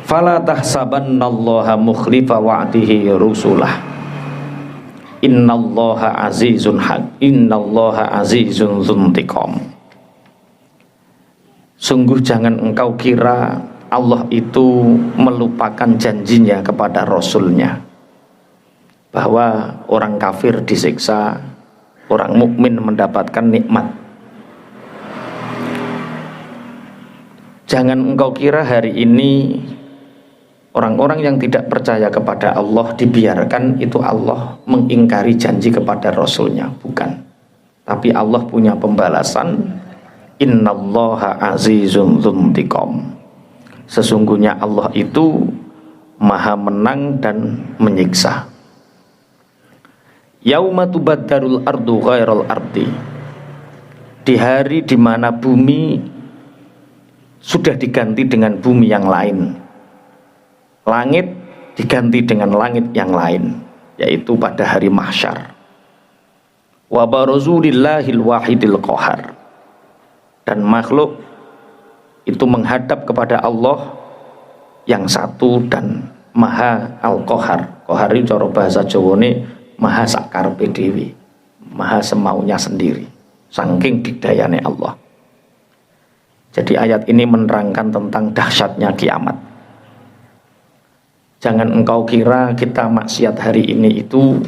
Fala tahsabannallaha mukhlifa wa'dihi rusulah. Innallaha azizun dzuntiqam. Sungguh jangan engkau kira Allah itu melupakan janjinya kepada Rasulnya, bahwa orang kafir disiksa, orang mukmin mendapatkan nikmat. Jangan engkau kira hari ini orang-orang yang tidak percaya kepada Allah dibiarkan itu Allah mengingkari janji kepada Rasulnya. Bukan. Tapi Allah punya pembalasan. Innallaha azizun dzuntiqam. Sesungguhnya Allah itu maha menang dan menyiksa. Yauma tubaddarul ardu ghairal ardi. Di hari di mana bumi sudah diganti dengan bumi yang lain, langit diganti dengan langit yang lain, yaitu pada hari mahsyar. Wa barazu lillahil wahidil qahar. Dan makhluk itu menghadap kepada Allah yang satu dan maha al-qahar. Qahar itu cara bahasa Jawane maha sakarepe dhewe, maha semaunya sendiri, saking dikdayane Allah. Jadi ayat ini menerangkan tentang dahsyatnya kiamat. Jangan engkau kira kita maksiat hari ini itu,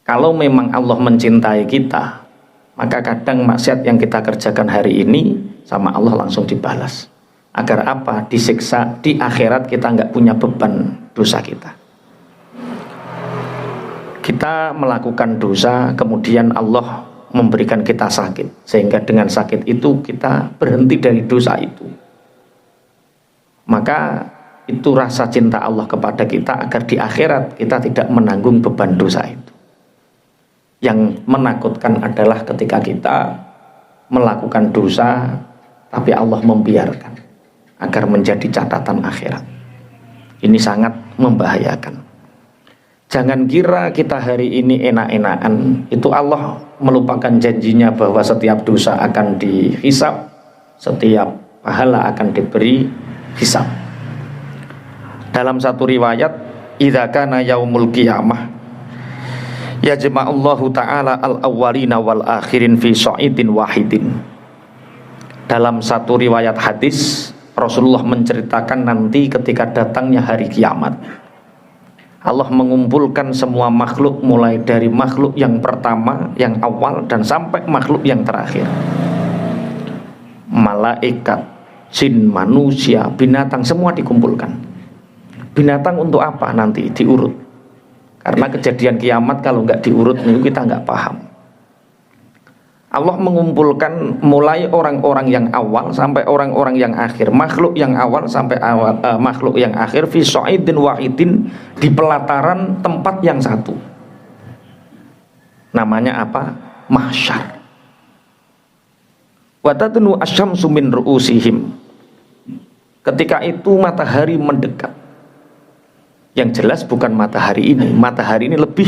kalau memang Allah mencintai kita, maka kadang maksiat yang kita kerjakan hari ini sama Allah langsung dibalas. Agar apa? Disiksa di akhirat, kita nggak punya beban dosa kita. Kita melakukan dosa, kemudian Allah memberikan kita sakit, sehingga dengan sakit itu kita berhenti dari dosa itu. Maka itu rasa cinta Allah kepada kita, agar di akhirat kita tidak menanggung beban dosa itu. Yang menakutkan adalah ketika kita melakukan dosa tapi Allah membiarkan, agar menjadi catatan akhirat. Ini sangat membahayakan. Jangan kira kita hari ini enak-enakan. Itu Allah melupakan janjinya bahwa setiap dosa akan dihisab, setiap pahala akan diberi hisab. Dalam satu riwayat, idza kana yaumul qiyamah yajma'ullahu ta'ala al-awwalina wal akhirin fi sha'idin wahidin. Dalam satu riwayat hadis, Rasulullah menceritakan nanti ketika datangnya hari kiamat, Allah mengumpulkan semua makhluk, mulai dari makhluk yang pertama, yang awal, dan sampai makhluk yang terakhir. Malaikat, jin, manusia, binatang, semua dikumpulkan. Binatang untuk apa? Nanti diurut. Karena kejadian kiamat kalau nggak diurut itu kita nggak paham. Allah mengumpulkan mulai orang-orang yang awal sampai orang-orang yang akhir, makhluk yang awal sampai makhluk yang akhir, fi sha'idin wahidin, di pelataran tempat yang satu. Namanya apa? Mahsyar. Wa tatnu asyamsu min ru'usihim. Ketika itu matahari mendekat. Yang jelas bukan matahari ini. Matahari ini lebih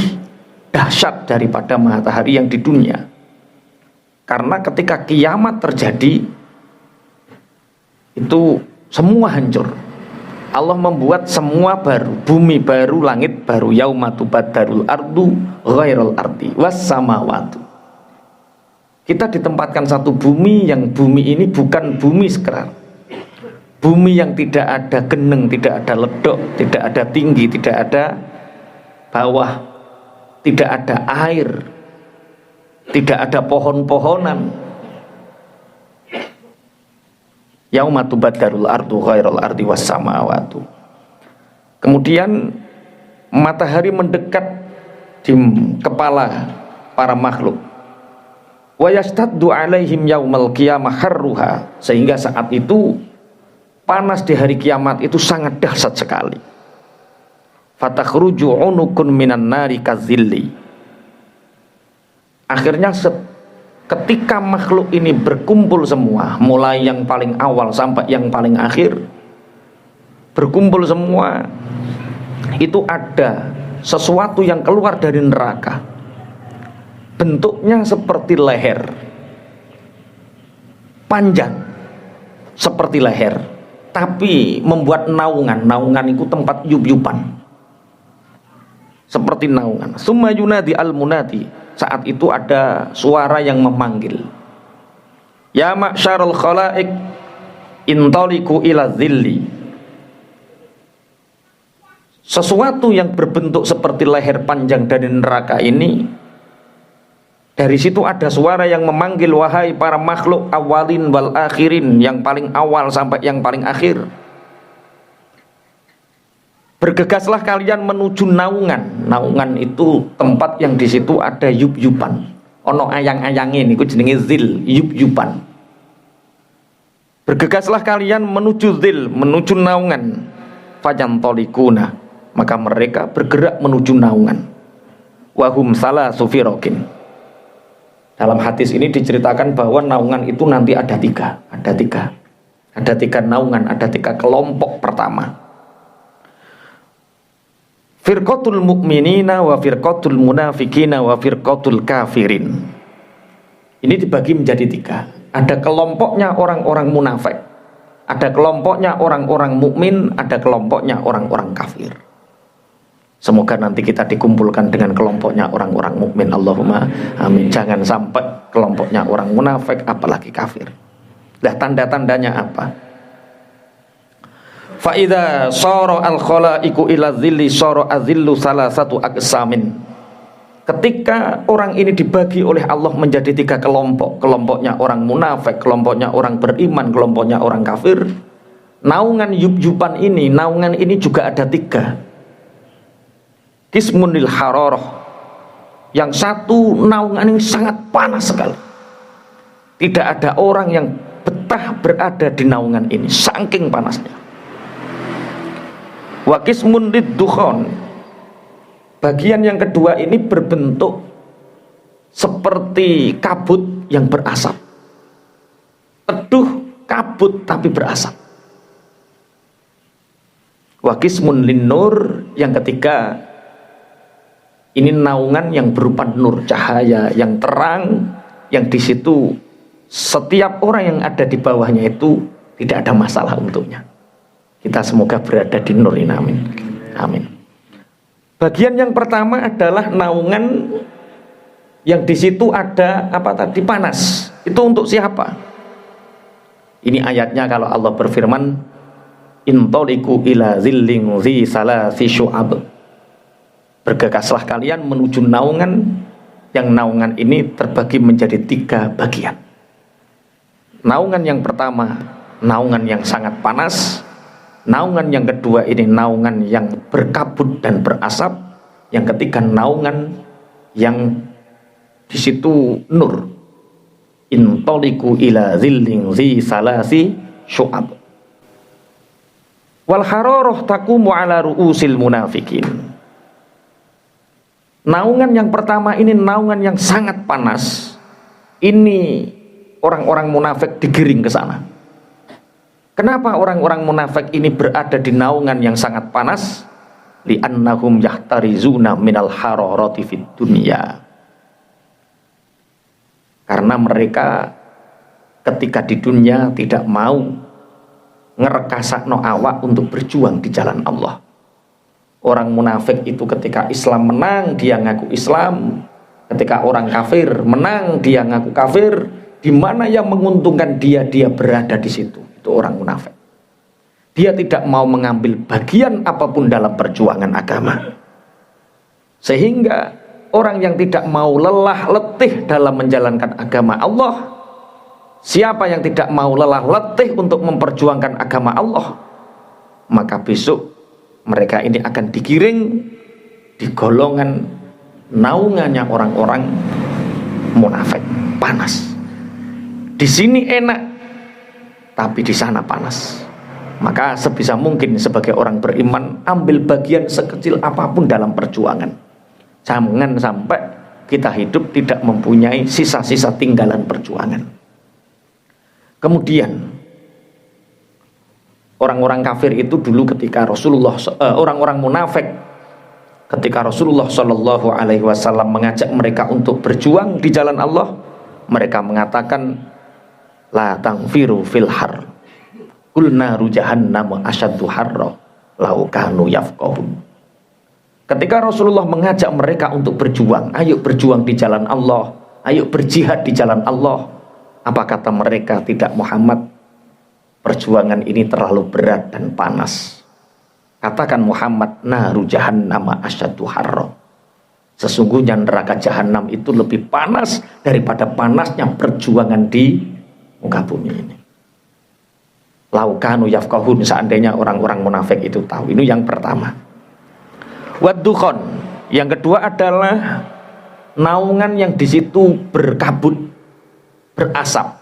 dahsyat daripada matahari yang di dunia. Karena ketika kiamat terjadi, itu semua hancur. Allah membuat semua baru, bumi baru, langit baru. Yauma tubaddarul ardu ghairal ardi was samawati. Kita ditempatkan satu bumi, yang bumi ini bukan bumi sekarang. Bumi yang tidak ada geneng, tidak ada ledok, tidak ada tinggi, tidak ada bawah, tidak ada air, tidak ada pohon-pohonan. Yauma tubaddarul ardu ghairal ardi was samawati. Kemudian matahari mendekat di kepala para makhluk. Wa yastaddu alaihim yaumal qiyamah harruha, sehingga saat itu panas di hari kiamat itu sangat dahsyat sekali. Fatakhruju unukun minan nari kazilli. Akhirnya ketika makhluk ini berkumpul semua, mulai yang paling awal sampai yang paling akhir, berkumpul semua, itu ada sesuatu yang keluar dari neraka. Bentuknya seperti leher, panjang seperti leher, tapi membuat naungan. Naungan itu tempat yub-yuban, seperti naungan. Summa yunadi al-munadi, saat itu ada suara yang memanggil, ya ma'syarul khalaik intaliku ila dhilli. Sesuatu yang berbentuk seperti leher panjang dari neraka ini, dari situ ada suara yang memanggil, wahai para makhluk awalin wal akhirin, yang paling awal sampai yang paling akhir, bergegaslah kalian menuju naungan. Naungan itu tempat yang di situ ada yub-yuban, ono ayang-ayangin, itu jenenge zil, yub-yuban. Bergegaslah kalian menuju zil, menuju naungan. Fajantolikuna, maka mereka bergerak menuju naungan. Wahum salah sufirokin. Dalam hadis ini diceritakan bahwa naungan itu nanti ada tiga naungan, ada tiga kelompok. Pertama, firqatul mu'minina wa firqatul munafikina wa firqatul kafirin. Ini dibagi menjadi tiga. Ada kelompoknya orang-orang munafik, ada kelompoknya orang-orang mukmin, ada kelompoknya orang-orang kafir. Semoga nanti kita dikumpulkan dengan kelompoknya orang-orang mukmin. Allahumma amin. Jangan sampai kelompoknya orang munafik apalagi kafir. Nah, tanda-tandanya apa? Fa idza sara al-khalaiqu ila dhilli sara azillu salasatu aqsamin. Ketika orang ini dibagi oleh Allah menjadi tiga kelompok, kelompoknya orang munafik, kelompoknya orang beriman, kelompoknya orang kafir, naungan yub-yuban ini, naungan ini juga ada tiga. Kismunil haroroh, yang satu naungan ini sangat panas sekali, tidak ada orang yang betah berada di naungan ini, saking panasnya. Wa kismun liddukhon, bagian yang kedua ini berbentuk seperti kabut yang berasap, teduh kabut tapi berasap. Wa kismun linnur, yang ketiga ini naungan yang berupa nur, cahaya yang terang, yang di situ setiap orang yang ada di bawahnya itu tidak ada masalah untuknya. Kita semoga berada di nur ini, amin. Amin. Bagian yang pertama adalah naungan yang di situ ada apa tadi, panas. Itu untuk siapa? Ini ayatnya kalau Allah berfirman, intoliku ila zillin zi salasi syu'ab. Bergegaslah kalian menuju naungan, yang naungan ini terbagi menjadi tiga bagian. Naungan yang pertama, naungan yang sangat panas. Naungan yang kedua ini naungan yang berkabut dan berasap. Yang ketiga naungan yang di situ nur. Intoliku ila zillin zi salasi syu'ab. Wal haroroh taqumu ala ru'usil munafikin. Naungan yang pertama ini naungan yang sangat panas. Ini orang-orang munafik digiring ke sana. Kenapa orang-orang munafik ini berada di naungan yang sangat panas? Li'annahum yahtarizuna minal hararati fid dunya. Karena mereka ketika di dunia tidak mau ngerekasakno awak untuk berjuang di jalan Allah. Orang munafik itu ketika Islam menang dia ngaku Islam, ketika orang kafir menang dia ngaku kafir. Di mana yang menguntungkan dia berada di situ. Itu orang munafik. Dia tidak mau mengambil bagian apapun dalam perjuangan agama. Sehingga orang yang tidak mau lelah letih dalam menjalankan agama Allah, siapa yang tidak mau lelah letih untuk memperjuangkan agama Allah, maka besok mereka ini akan digiring di golongan naungannya orang-orang munafik. Panas. Di sini enak, tapi di sana panas. Maka sebisa mungkin sebagai orang beriman, ambil bagian sekecil apapun dalam perjuangan. Jangan sampai kita hidup tidak mempunyai sisa-sisa tinggalan perjuangan. Kemudian orang-orang kafir itu dulu ketika Rasulullah, orang-orang munafik ketika Rasulullah Shallallahu Alaihi Wasallam mengajak mereka untuk berjuang di jalan Allah, mereka mengatakan la tangfiru fil har, Qul naru jahannam asyaddu harra law kanu yafqahun. Ketika Rasulullah mengajak mereka untuk berjuang, ayo berjuang di jalan Allah, ayo berjihad di jalan Allah, apa kata mereka? Tidak Muhammad, perjuangan ini terlalu berat dan panas. Katakan Muhammad, naru jahannam asyaddu harra. Sesungguhnya neraka jahanam itu lebih panas daripada panasnya perjuangan di muka bumi ini. Laukanu yafqahun, seandainya orang-orang munafik itu tahu. Ini yang pertama. Waddukhon, yang kedua adalah naungan yang di situ berkabut, berasap.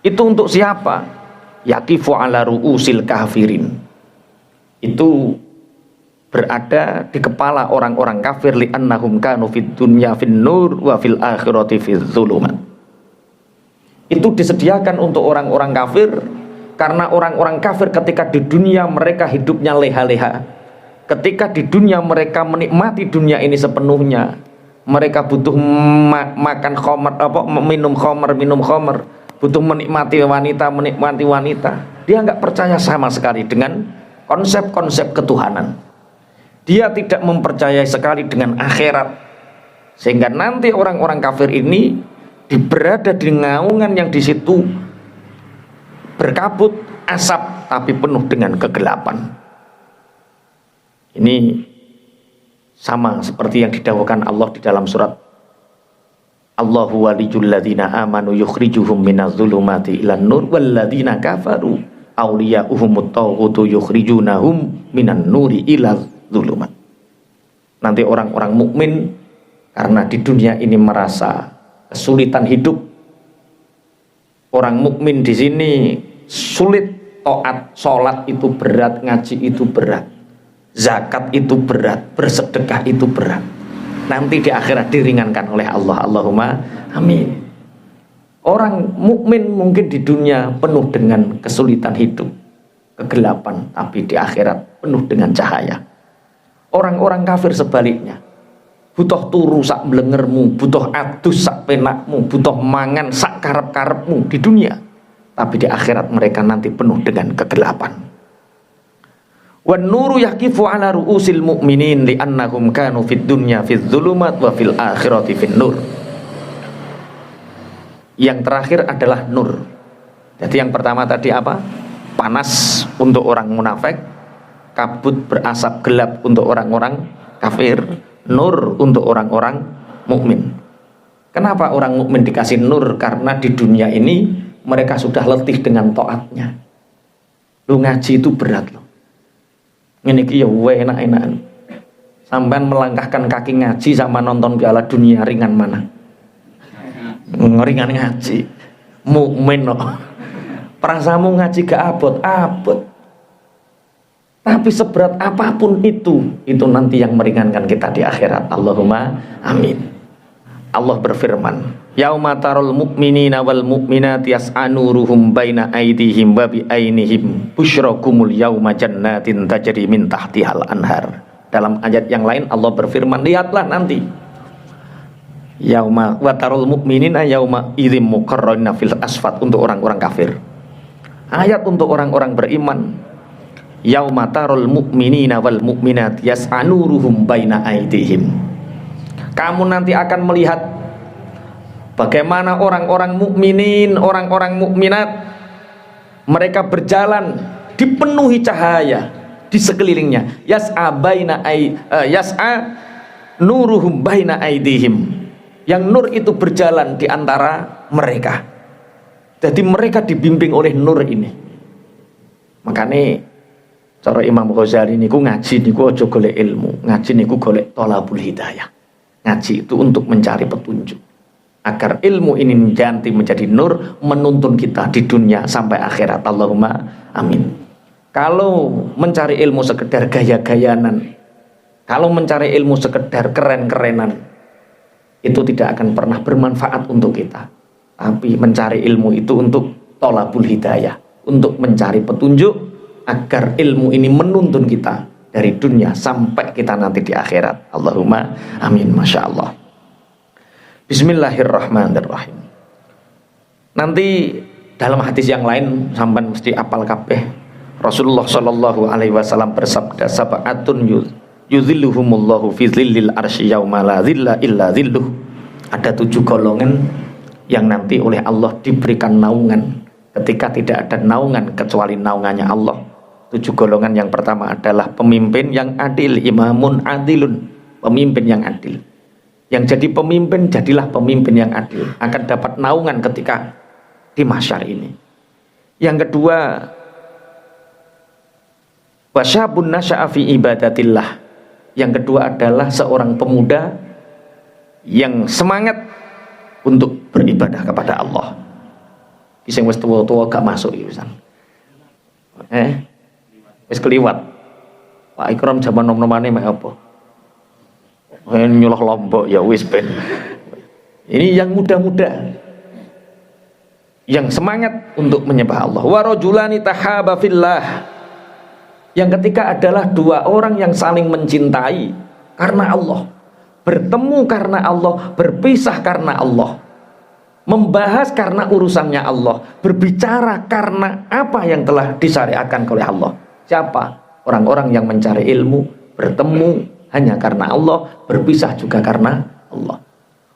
Itu untuk siapa? Yaqifu ala ru'usil kafirin. Itu berada di kepala orang-orang kafir, li'annahum kanu fid dunya fin nur wa fil akhirati fil zulumat. Itu disediakan untuk orang-orang kafir, karena orang-orang kafir ketika di dunia mereka hidupnya leha-leha. Ketika di dunia mereka menikmati dunia ini sepenuhnya, mereka butuh makan khamr, minum khamr, butuh menikmati wanita. Dia nggak percaya sama sekali dengan konsep-konsep ketuhanan. Dia tidak mempercayai sekali dengan akhirat. Sehingga nanti orang-orang kafir ini berada di naungan yang di situ berkabut asap tapi penuh dengan kegelapan. Ini sama seperti yang didawuhkan Allah di dalam surat Allahu waliyul ladzina amanu yukhrijuhum minadz zulumati ilan nur wal ladzina kafaru awliya'uhumut taghutu yukhrijunahum minan nuri ilaz zulumat. Nanti orang-orang mukmin karena di dunia ini merasa kesulitan hidup. Orang mukmin di sini sulit, taat, sholat itu berat, ngaji itu berat, zakat itu berat, bersedekah itu berat. Nanti di akhirat diringankan oleh Allah. Allahumma amin. Orang mukmin mungkin di dunia penuh dengan kesulitan hidup, kegelapan, tapi di akhirat penuh dengan cahaya. Orang-orang kafir sebaliknya, butuh turu sak blengermu, butuh adus sak penakmu, butuh mangan sak karep-karepmu di dunia, tapi di akhirat mereka nanti penuh dengan kegelapan. Wan nuru yaqifu ala ru'usil mu'minin li'annahum kanu fid dunya fidz zulumat wa fil akhirati fin nur. Yang terakhir adalah nur. Jadi yang pertama tadi apa? Panas untuk orang munafik, kabut berasap gelap untuk orang-orang kafir, nur untuk orang-orang mukmin. Kenapa orang mukmin dikasih nur? Karena di dunia ini mereka sudah letih dengan taatnya. Lu ngaji itu berat loh. Ini ya enak-enakan. Sampai melangkahkan kaki ngaji sama nonton Piala Dunia ringan mana? Ringan ngaji. Mukmin loh. Perasamu ngaji gak abot. Tapi seberat apapun itu nanti yang meringankan kita di akhirat. Allahumma amin. Allah berfirman, yauma tarul mu'minina wal mu'minati yas'a nuruhum baina aydihim wa bi ainihim busyrakumul yauma jannatin tajri min tahtihal anhar. Dalam ayat yang lain Allah berfirman, lihatlah nanti yauma wa tarul mu'minina yauma idzim muqarrarina fil asfat untuk orang-orang kafir. Ayat untuk orang-orang beriman, yauma tarul mu'minina wal mu'minat yas'a nuruhum baina aydihim. Kamu nanti akan melihat bagaimana orang-orang mukminin, orang-orang mukminat mereka berjalan dipenuhi cahaya di sekelilingnya. Yas'a nuruhum baina aydihim. Yang nur itu berjalan di antara mereka. Jadi mereka dibimbing oleh nur ini. Makanya cara Imam Ghazali niku ngaji niku aja golek ilmu, ngaji niku golek thalabul hidayah. Ngaji itu untuk mencari petunjuk agar ilmu ini nanti menjadi nur menuntun kita di dunia sampai akhirat. Allahumma amin. Kalau mencari ilmu sekedar gaya-gayanan, kalau mencari ilmu sekedar keren-kerenan, itu tidak akan pernah bermanfaat untuk kita. Tapi mencari ilmu itu untuk thalabul hidayah, untuk mencari petunjuk agar ilmu ini menuntun kita dari dunia sampai kita nanti di akhirat. Allahumma amin. Masya Allah. Bismillahirrahmanirrahim. Nanti Dalam hadis yang lain sampean mesti apal kabeh. Rasulullah sallallahu alaihi wasallam bersabda, sab'atun yuzilluhumullahu fi zillil arsy yauma la zilla illa zilluh. Ada 7 golongan yang nanti oleh Allah diberikan naungan ketika tidak ada naungan kecuali naungannya Allah. 7 golongan yang pertama adalah pemimpin yang adil, imamun adilun, pemimpin yang adil. Yang jadi pemimpin, jadilah pemimpin yang adil, akan dapat naungan ketika di mahsyar ini. Yang kedua, wasyabun nasya'a fi ibadatillah. Yang kedua adalah seorang pemuda yang semangat untuk beribadah kepada Allah. Sing wis tuwa-tuwa gak masuk iki pisan. Wis keliwat. Pak Ikram jaman nom-nomane mek apa? Nyuluh Lombok ya wis ben. Ini yang muda-muda yang semangat untuk menyembah Allah. Wa rajulani tahaba fillah. Yang ketiga adalah 2 orang yang saling mencintai karena Allah, bertemu karena Allah, berpisah karena Allah, membahas karena urusannya Allah, berbicara karena apa yang telah disyariatkan oleh Allah. Siapa? Orang-orang yang mencari ilmu, bertemu hanya karena Allah, berpisah juga karena Allah.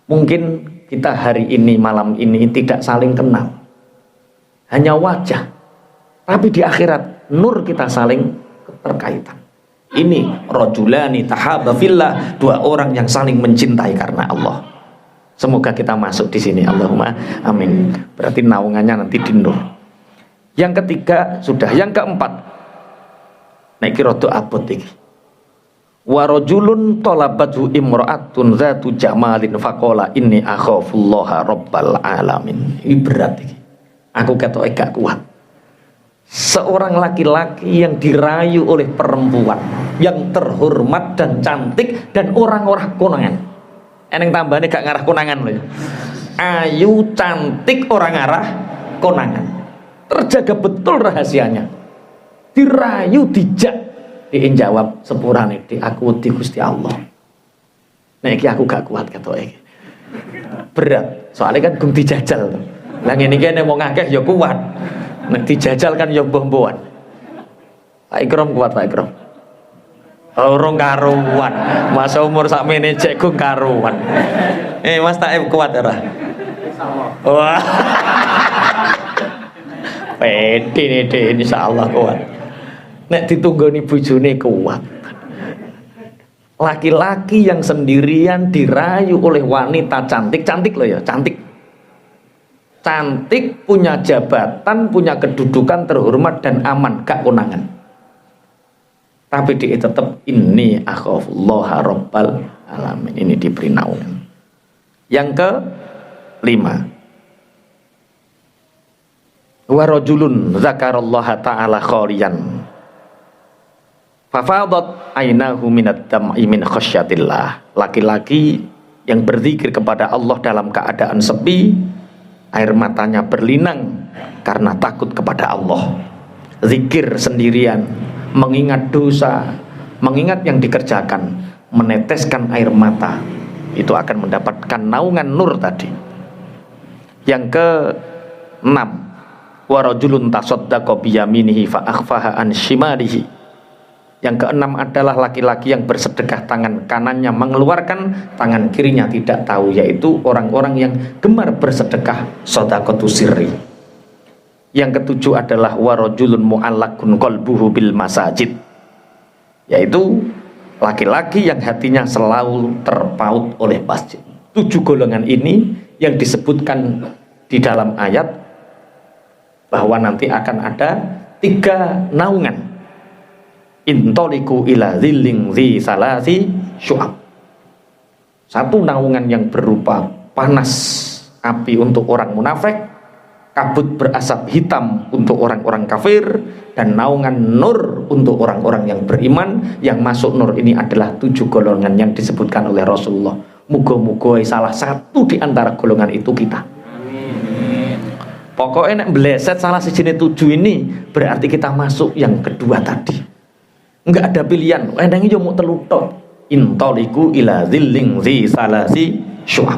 Mungkin kita hari ini, malam ini tidak saling kenal, hanya wajah, tapi di akhirat nur kita saling keterkaitan. Ini rajulani tahaba fillah, 2 orang yang saling mencintai karena Allah. Semoga kita masuk di sini, Allahumma amin. Berarti naungannya nanti di nur. Yang ketiga sudah, yang keempat nek kira do abot iki. Wa rajulun talabathu imra'atun zatu jamalin faqala inni akhafullaha rabbal alamin. Ini berat iki. Aku ketoke gak kuat. Seorang laki-laki yang dirayu oleh perempuan yang terhormat dan cantik dan orang-orang konangan. Eneng tambahane gak ngarah konangan lho. Ayu, cantik, orang ngarah konangan. Terjaga betul rahasianya. Dirayu, dijak, dijawab sepurane di aku di Gusti Allah. Nek iki aku gak kuat ketoke. Berat. Soalnya kan gung dijajal tuh. Lah ngene iki nek wong akeh ya kuat. Nek dijajal kan ya mbah-mbahan. Pak Ikram kuat, Pak Ikram. Orang karuan. Masa umur sakmene cek gung karuan. Mas Taib kuat ora? Wah. Pede nih insyaallah kuat. Nek ditunggoni bojone kuat. Laki-laki yang sendirian dirayu oleh wanita cantik loh ya, cantik, punya jabatan, punya kedudukan terhormat dan aman, gak konangan. Tapi dia tetap ini akhafullaha rabbal alamin. Ini diberi naungan. Yang ke-5, wa rajulun zakarallaha ta'ala khaliyan fafadat ainahu minad dam'i min khasyatillah. Laki-laki yang berzikir kepada Allah dalam keadaan sepi, air matanya berlinang karena takut kepada Allah. Zikir sendirian, mengingat dosa, mengingat yang dikerjakan, meneteskan air mata, itu akan mendapatkan naungan nur tadi. Yang ke-6, wa rajulun tasaddaqa biyaminihi fa akhfaha an shimalihi. Yang ke-6 adalah laki-laki yang bersedekah tangan kanannya mengeluarkan, tangan kirinya tidak tahu, yaitu orang-orang yang gemar bersedekah shadaqatu sirri. Yang ke-7 adalah wa rajulun mu'allaqun qalbuhu bil masajid, yaitu laki-laki yang hatinya selalu terpaut oleh masjid. 7 golongan ini yang disebutkan di dalam ayat bahwa nanti akan ada 3 naungan. Intoliku ila zilling zi salasi syu'ab. 1 naungan yang berupa panas api untuk orang munafik, kabut berasap hitam untuk orang-orang kafir, dan naungan nur untuk orang-orang yang beriman. Yang masuk nur ini adalah 7 golongan yang disebutkan oleh Rasulullah. Muga-muga salah satu di antara golongan itu kita. Pokoknya nek bleset salah sejine 7 ini berarti kita masuk yang kedua tadi. Enggak ada pilihan. Endang iki mau telu tok. Intoliku ila zilling zi salasi syu'ab.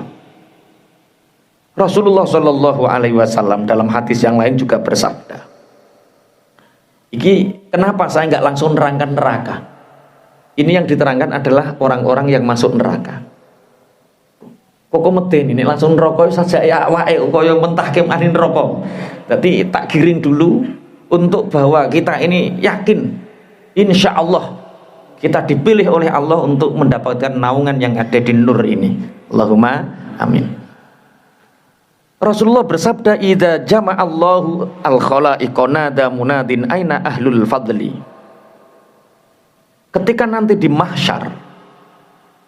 Rasulullah Shallallahu Alaihi Wasallam dalam hadis yang lain juga bersabda, "Iki kenapa saya nggak langsung nerangkan neraka?" Ini yang diterangkan adalah orang-orang yang masuk neraka. Kok meden ini langsung neraka saja ya wae koyo mentahke mari neraka. Jadi tak giring dulu untuk bahwa kita ini yakin insya Allah kita dipilih oleh Allah untuk mendapatkan naungan yang ada di nur ini. Allahumma amin. Rasulullah bersabda, "Idza jama'allahu al-khalaiqa nada munadin aina ahlul fadli." Ketika nanti di mahsyar,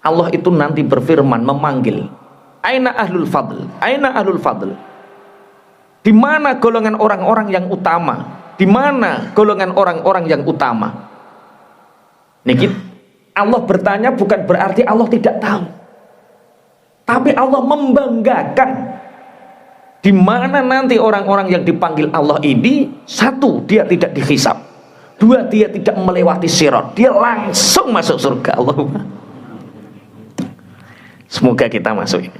Allah itu nanti berfirman memanggil, "Aina ahlul fadl? Aina ahlul fadl?" Di mana golongan orang-orang yang utama? Di mana golongan orang-orang yang utama? Niki Allah bertanya bukan berarti Allah tidak tahu. Tapi Allah membanggakan di mana nanti orang-orang yang dipanggil Allah ini, satu, dia tidak dihisab, dua, dia tidak melewati sirat, dia langsung masuk surga. Allahumma semoga kita masuk ini.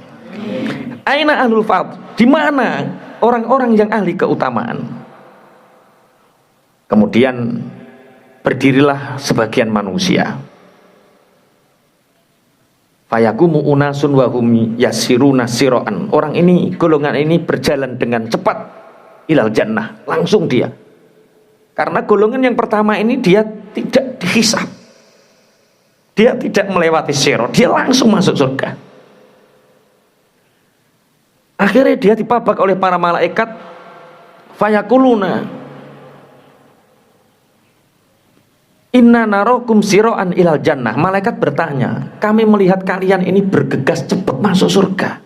Aina ahlul fadl? Di mana orang-orang yang ahli keutamaan? Kemudian berdirilah sebagian manusia. Fayakumu unasun wahum yasiruna siroan. Orang ini, golongan ini berjalan dengan cepat ilal jannah, langsung dia. Karena golongan yang pertama ini dia tidak dihisab, dia tidak melewati sirot, dia langsung masuk surga. Akhirnya dia dipabak oleh para malaikat. Fayakuluna inna narokum siroan ilal jannah. Malaikat bertanya, kami melihat kalian ini bergegas cepat masuk surga.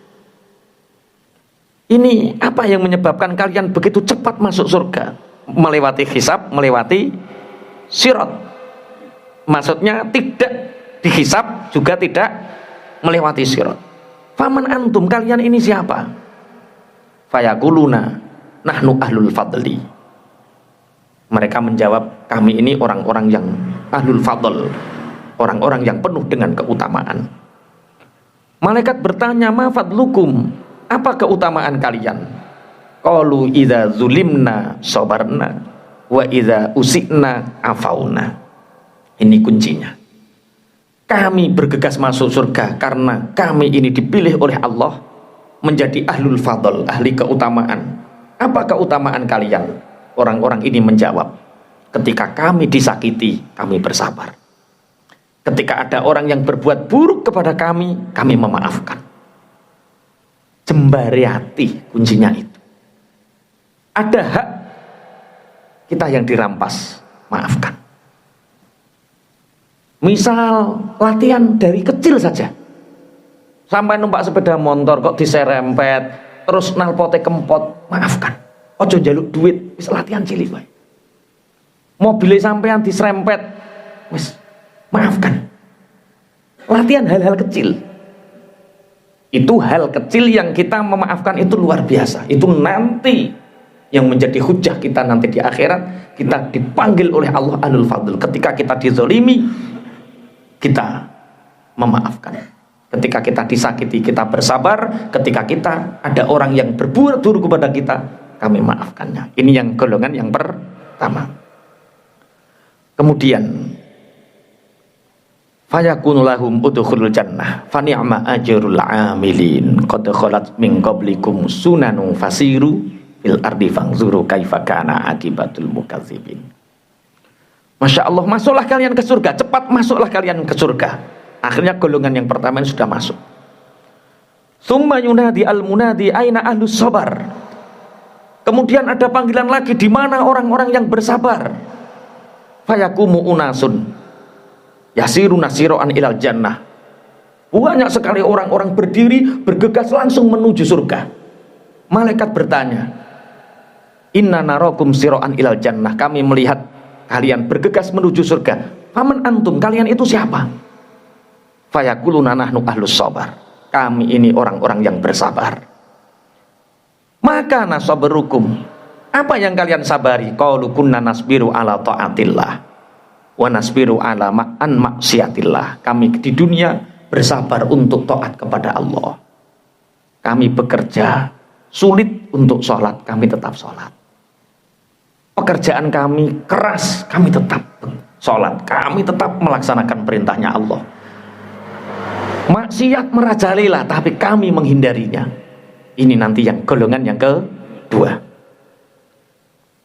Ini apa yang menyebabkan kalian begitu cepat masuk surga? Melewati hisab, melewati sirat. Maksudnya tidak dihisab juga tidak melewati sirat. Faman antum, kalian ini siapa? Fayakuluna nahnu ahlul fadli. Mereka menjawab, kami ini orang-orang yang ahlul fadl, orang-orang yang penuh dengan keutamaan. Malaikat bertanya, ma fadlukum? Apa keutamaan kalian? Qalu idza zulimna sabarna wa idza usikna afauna. Ini kuncinya. Kami bergegas masuk surga karena kami ini dipilih oleh Allah menjadi ahlul fadl, ahli keutamaan. Apa keutamaan kalian? Orang-orang ini menjawab, ketika kami disakiti, kami bersabar. Ketika ada orang yang berbuat buruk kepada kami memaafkan. Jembari hati kuncinya itu. Ada hak kita yang dirampas, maafkan. Misal latihan dari kecil saja, sampai numpak sepeda motor kok diserempet, terus nalpote kempot, maafkan. Ojo jaluk duit, wis latihan cilik wae. Mobilnya sampean diserempet, wis maafkan. Latihan hal-hal kecil. Itu hal kecil yang kita memaafkan itu luar biasa. Itu nanti yang menjadi hujah kita nanti di akhirat. Kita dipanggil oleh Allah ahlul fadl. Ketika kita dizolimi, kita memaafkan. Ketika kita disakiti, kita bersabar. Ketika kita ada orang yang berbuat buruk kepada kita, kami maafkannya. Ini yang golongan yang pertama. Kemudian fayakunu lahum udkhulul jannah fa ni'ma ajrul amilin qad khalat min qablikum sunanu fasiru fil ardi fanzuru kaifa kana akibatul mukadzibin. Masya Allah, masuklah kalian ke surga, cepat masuklah kalian ke surga. Akhirnya golongan yang pertama sudah masuk. Tsumma yunadi al munadi aina ahlus sabar. Kemudian ada panggilan lagi, di mana orang-orang yang bersabar? Fayakumu unasun yasiruna siroan ilal jannah. Banyak sekali orang-orang berdiri bergegas langsung menuju surga. Malaikat bertanya, inna narokum siroan ilal jannah. Kami melihat kalian bergegas menuju surga. Faman antum, kalian itu siapa? Fayakuluna nahnu ahlus sabar. Kami ini orang-orang yang bersabar. Maka nasabarukum, apa yang kalian sabari? Qalu kunna nasbiru ala ta'atillah wa nasbiru ala ma'an maksiatillah. Kami di dunia bersabar untuk taat kepada Allah. Kami bekerja sulit untuk sholat, kami tetap sholat. Pekerjaan kami keras, kami tetap sholat, kami tetap melaksanakan perintahnya Allah. Maksiat merajalela, tapi kami menghindarinya. Ini nanti yang golongan yang kedua.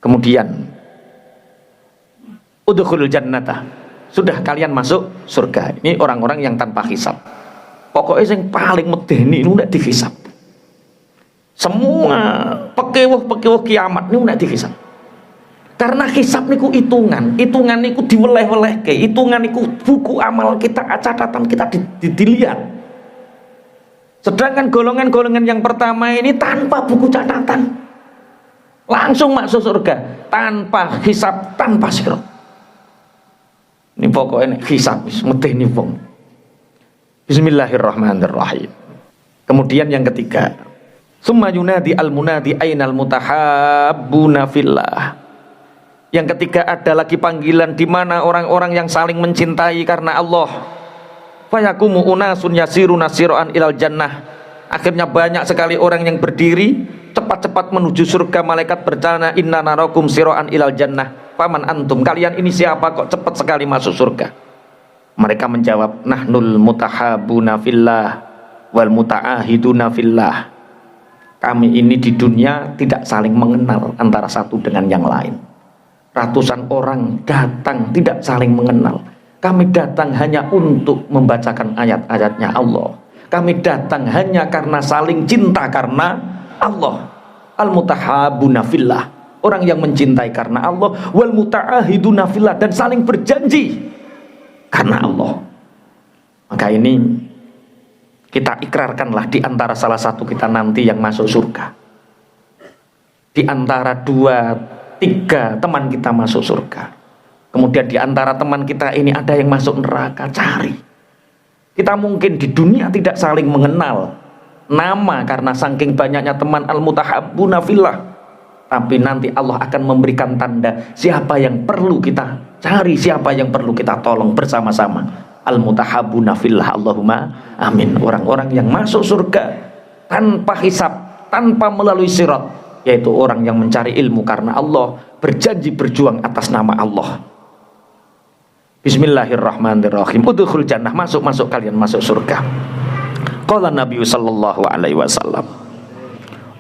Kemudian udkhulul jannata, sudah kalian masuk surga. Ini orang-orang yang tanpa hisab. Pokoknya yang paling medeni ini udah dihisab. Semua pekewuh kiamat ini udah dihisab. Karena hisab niku hitungan niku diweleh-welehke, hitungan niku buku amal kita, catatan kita dilihat. Sedangkan golongan-golongan yang pertama ini tanpa buku catatan, langsung masuk surga, tanpa hisab, tanpa sirat. Ini pokoknya hisab medeni wong. Bismillahirrahmanirrahim. Kemudian yang ketiga, summa yunadi al-munadi ainal mutahabbuna fillah. Yang ketiga ada lagi panggilan di mana orang-orang yang saling mencintai karena Allah. Fayakumu unasun yasiruna siroan ilal jannah. Akhirnya banyak sekali orang yang berdiri cepat-cepat menuju surga. Malaikat bertanya, inna narakum siroan ilal jannah. Paman antum, kalian ini siapa kok cepat sekali masuk surga? Mereka menjawab, nahnul mutahabuna fillah wal mutaahiduna fillah. Kami ini di dunia tidak saling mengenal antara satu dengan yang lain. Ratusan orang datang tidak saling mengenal. Kami datang hanya untuk membacakan ayat-ayatnya Allah. Kami datang hanya karena saling cinta karena Allah. Al mutahabuna fillah, orang yang mencintai karena Allah, wal mutaahiduna fillah, dan saling berjanji karena Allah. Maka ini kita ikrarkanlah di antara salah satu kita nanti yang masuk surga. Di antara 2-3 teman kita masuk surga. Kemudian di antara teman kita ini ada yang masuk neraka, cari. Kita mungkin di dunia tidak saling mengenal nama karena saking banyaknya teman al-mutahabbuna fillah. Tapi nanti Allah akan memberikan tanda siapa yang perlu kita cari, siapa yang perlu kita tolong bersama-sama. Al-mutahabbuna fillah, Allahumma amin. Orang-orang yang masuk surga tanpa hisab, tanpa melalui sirat, yaitu orang yang mencari ilmu karena Allah, berjanji berjuang atas nama Allah. Bismillahirrahmanirrahim. Udkhul jannah, masuk kalian masuk surga. Qala Nabi sallallahu alaihi wasallam,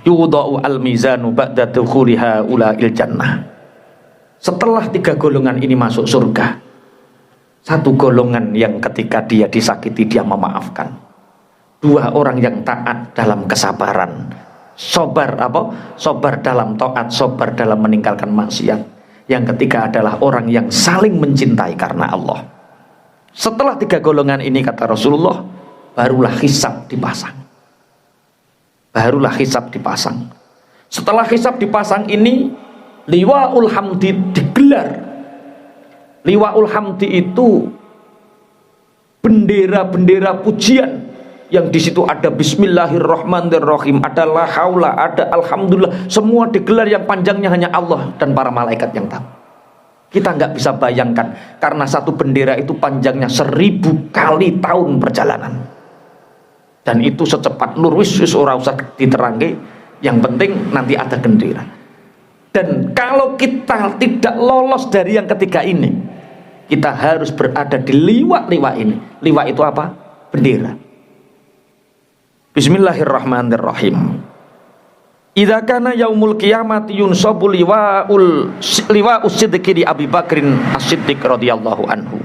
yudha'u al-mizanu ba'da dukhuliha ula'il jannah. Setelah 3 golongan ini masuk surga, satu golongan yang ketika dia disakiti dia memaafkan, 2 orang yang taat dalam kesabaran, sobar dalam taat, sobar dalam meninggalkan maksiat. Yang ketiga adalah orang yang saling mencintai karena Allah. Setelah 3 golongan ini, kata Rasulullah, barulah hisab dipasang. Barulah hisab dipasang. Setelah hisab dipasang ini, liwa'ul hamdi digelar. Liwa'ul hamdi itu bendera-bendera pujian, yang di situ ada bismillahirrahmanirrahim, ada la haula, ada alhamdulillah, semua digelar yang panjangnya hanya Allah dan para malaikat yang tahu. Kita nggak bisa bayangkan, karena satu bendera itu panjangnya 1000 kali tahun perjalanan. Dan itu secepat nur, wis ora usah diterangke, yang penting nanti ada bendera. Dan kalau kita tidak lolos dari yang ketiga ini, kita harus berada di liwa-liwa ini. Liwa itu apa? Bendera. Bismillahirrahmanirrahim. Idza kana yaumul qiyamati yunsabu liwa'us sidqi li Abi Bakrin As-Siddiq radhiyallahu anhu.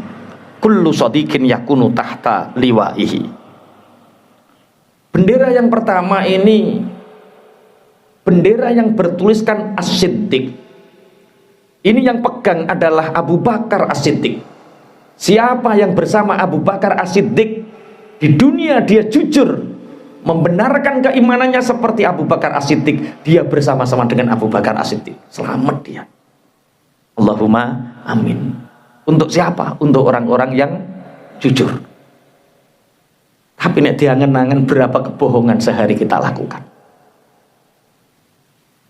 Kullu shadiqin yakunu tahta liwa'ihi. Bendera yang pertama ini bendera yang bertuliskan As-Siddiq. Ini yang pegang adalah Abu Bakar As-Siddiq. Siapa yang bersama Abu Bakar As-Siddiq di dunia dia jujur membenarkan keimanannya seperti Abu Bakar As-Siddiq, dia bersama-sama dengan Abu Bakar As-Siddiq, selamat dia. Allahumma amin. Untuk siapa? Untuk orang-orang yang jujur. Tapi nek diangen-angen berapa kebohongan sehari kita lakukan.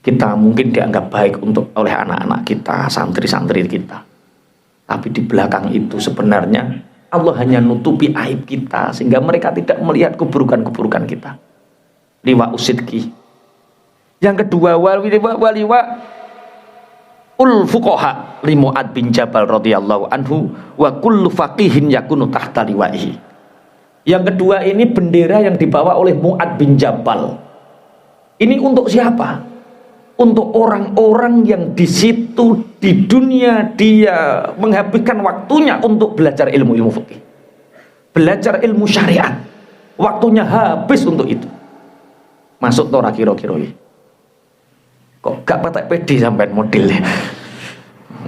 Kita mungkin dianggap baik oleh anak-anak kita, santri-santri kita. Tapi di belakang itu sebenarnya Allah hanya nutupi aib kita sehingga mereka tidak melihat keburukan-keburukan kita. Liwa usidki. Yang kedua, waliwa ul fuqaha li Mu'ad bin Jabal radhiyallahu anhu wa kullu faqihin yakunu tahta liwa'ihi. Yang kedua ini bendera yang dibawa oleh Mu'ad bin Jabal. Ini untuk siapa? Untuk orang-orang yang di situ di dunia dia menghabiskan waktunya untuk belajar ilmu-ilmu fikih, belajar ilmu syariat, waktunya habis untuk itu. Masuk tora kira-kira kok gak patek pedi sampai modelnya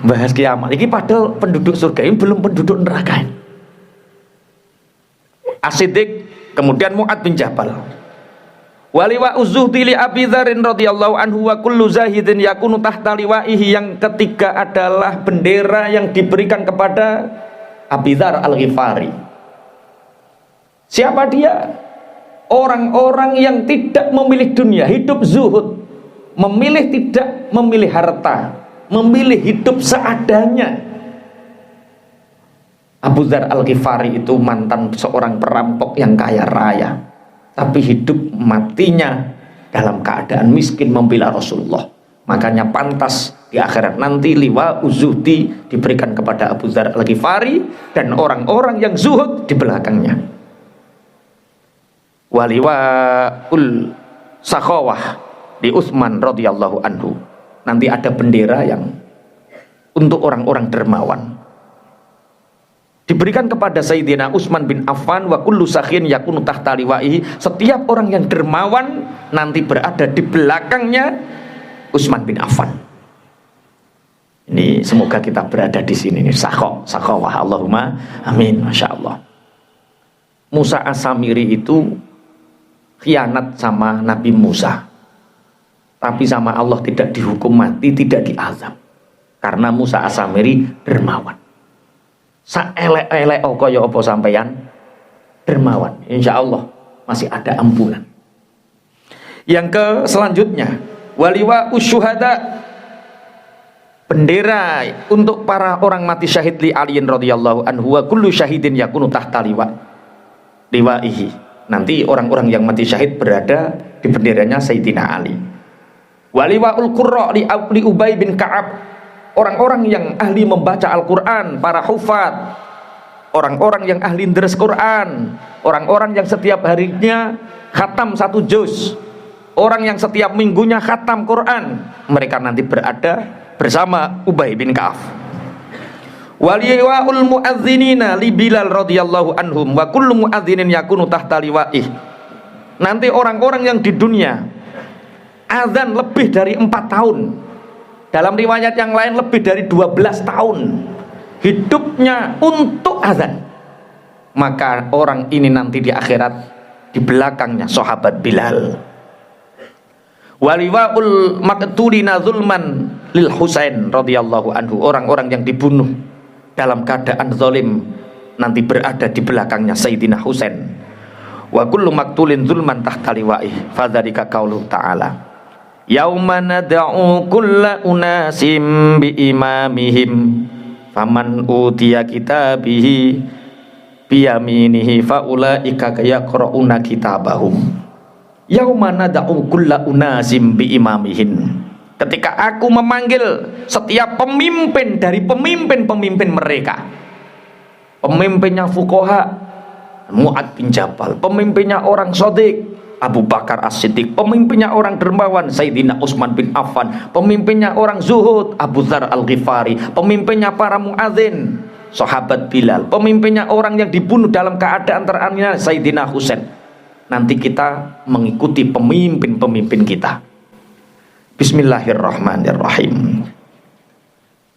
bahas kiamat ini, padahal penduduk surga ini belum penduduk neraka. As-Siddiq, kemudian Mu'ad bin Jabal. Waliwa uzuhdi li Abi Dzarin radhiyallahu anhu wa kullu zahidin yakunu tahta liwa'ihi. Yang ketiga adalah bendera yang diberikan kepada Abi Dzar Al-Ghifari. Siapa dia? Orang-orang yang tidak memilih dunia, hidup zuhud, memilih tidak memilih harta, memilih hidup seadanya. Abu Dzar Al-Ghifari itu mantan seorang perampok yang kaya raya, tapi hidup matinya dalam keadaan miskin membela Rasulullah. Makanya pantas di akhirat nanti liwa uzuhdi diberikan kepada Abu Dzar Al-Ghifari dan orang-orang yang zuhud di belakangnya. Waliwa ul sakhawah di Utsman radhiyallahu anhu. Nanti ada bendera yang untuk orang-orang dermawan, diberikan kepada Sayyidina Utsman bin Affan wa kullu sakhin yakunu tahta liwa'ihi. Setiap orang yang dermawan nanti berada di belakangnya Utsman bin Affan. Ini semoga kita berada di sini nih, sakhawah, Allahumma amin. Masya Allah. Musa As-Samiri itu khianat sama Nabi Musa, tapi sama Allah tidak dihukum mati, tidak diazab, karena Musa As-Samiri dermawan. Saelek-elek kaya apa sampeyan dermawan, insya Allah masih ada ampunan. Yang ke selanjutnya, waliwa usyuhada, bendera untuk para orang mati syahid li aliin radhiyallahu anhu wa kullu syahidin yakunu tahta liwa'ihi. Nanti orang-orang yang mati syahid berada di benderanya Sayyidina Ali. Waliwaul qurra li Ubay bin Ka'ab, orang-orang yang ahli membaca Al-Quran, para hufad, orang-orang yang ahli deres Quran, orang-orang yang setiap harinya khatam 1 juz, orang yang setiap minggunya khatam Quran, mereka nanti berada bersama Ubay bin Ka'ab. Waliwaul muadzinina li Bilal radhiyallahu anhum wa kullu muadzinin yakunu tahta liwa'ih. Nanti orang-orang yang di dunia azan lebih dari 4 tahun, dalam riwayat yang lain lebih dari 12 tahun hidupnya untuk azan, maka orang ini nanti di akhirat di belakangnya sahabat Bilal. Waliwaul maqtulina zulman lil Husain radhiyallahu anhu, orang-orang yang dibunuh dalam keadaan zalim nanti berada di belakangnya Sayyidina Husain. Wa kullu maktulin zulman tahta liwa'ih, fadzalika qauluhu ta'ala yauma nad'u kulla unasim bi imamihim faman utiya kitabihi biyaminihi faulaika yaqra'una kitabahum. Yauma nad'u kulla unasim bi imamihim, ketika aku memanggil setiap pemimpin dari pemimpin-pemimpin mereka. Pemimpinnya fuqaha Mu'ad bin Jabal, pemimpinnya orang shadiq Abu Bakar As-Siddiq, pemimpinnya orang dermawan Sayyidina Utsman bin Affan, pemimpinnya orang zuhud Abu Dzar Al-Ghifari, pemimpinnya para muadzin sahabat Bilal, pemimpinnya orang yang dibunuh dalam keadaan teraniaya Sayyidina Husain. Nanti kita mengikuti pemimpin-pemimpin kita. Bismillahirrahmanirrahim.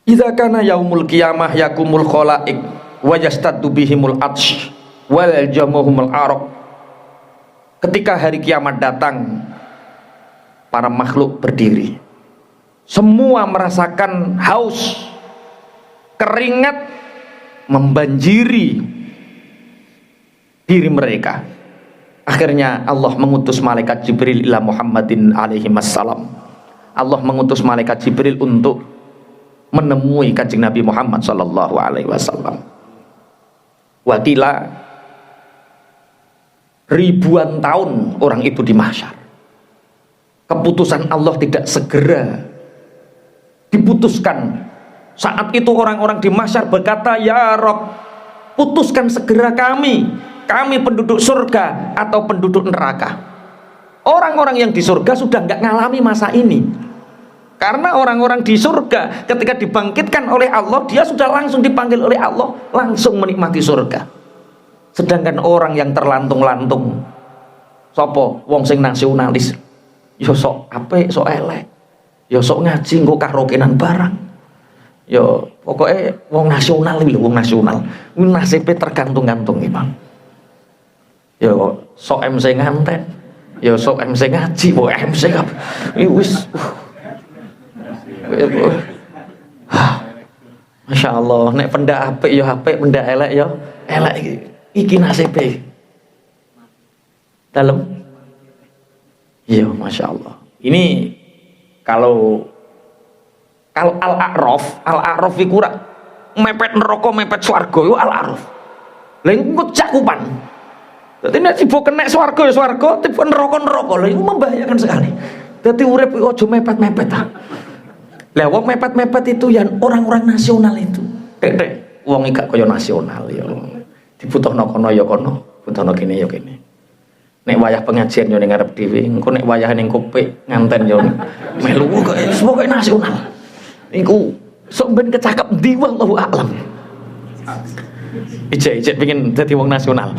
Idza kana yaumul qiyamah yakumul khalaik wa yastaddu bihimul atsh wal jamuhumul araq. Ketika hari kiamat datang, para makhluk berdiri, semua merasakan haus, keringat membanjiri diri mereka. Akhirnya Allah mengutus malaikat Jibril ila Muhammadin alaihi wassalam. Allah mengutus malaikat Jibril untuk menemui Kanjeng Nabi Muhammad sallallahu alaihi wasallam. Wakila ribuan tahun orang itu di mahsyar. keputusan Allah tidak segera diputuskan. Saat itu orang-orang di mahsyar berkata, ya Rob, putuskan segera kami penduduk surga atau penduduk neraka. Orang-orang yang di surga sudah nggak ngalami masa ini, karena orang-orang di surga ketika dibangkitkan oleh Allah, dia sudah langsung dipanggil oleh Allah, langsung menikmati surga. Sedangkan orang yang terlantung-lantung, sopo wong sing nasionalis, yo sok apik sok elek, yo sok ngaji engko karaokean barang, yo pokoknya wong nasional lho, wong nasional nasibe tergantung-gantung iki Bang. Yo sok MC nganten, yo sok MC ngaji, wo MC wis Masya Allah, nek pendak apik yo apik, pendak elek yo elek. Iki nasibe dalam. Iya, Masya Allah. Ini kalau Al-A'raf iku ora mepet neraka mepet swarga yo Al-A'raf. Lha iku cakupan. Dadi nek tiba kena swarga ya swarga, tiba neraka. Lha iku membahayakan sekali. Dadi urip aja mepet-mepet ta. Lah wong mepet-mepet itu yang orang-orang nasional itu. Dek, wong iki gak kaya nasional ya. Dibutuhno kono ya kono, butuhno kene ya kene. Nek wayah pengajian yo ning ngarep dhewe, engko nek wayah ning kopek nganten yo melu kok pokoke nasional. Iku sok ben kecakep ndi wallahu a'lam. Ijek pengen dadi wong nasional.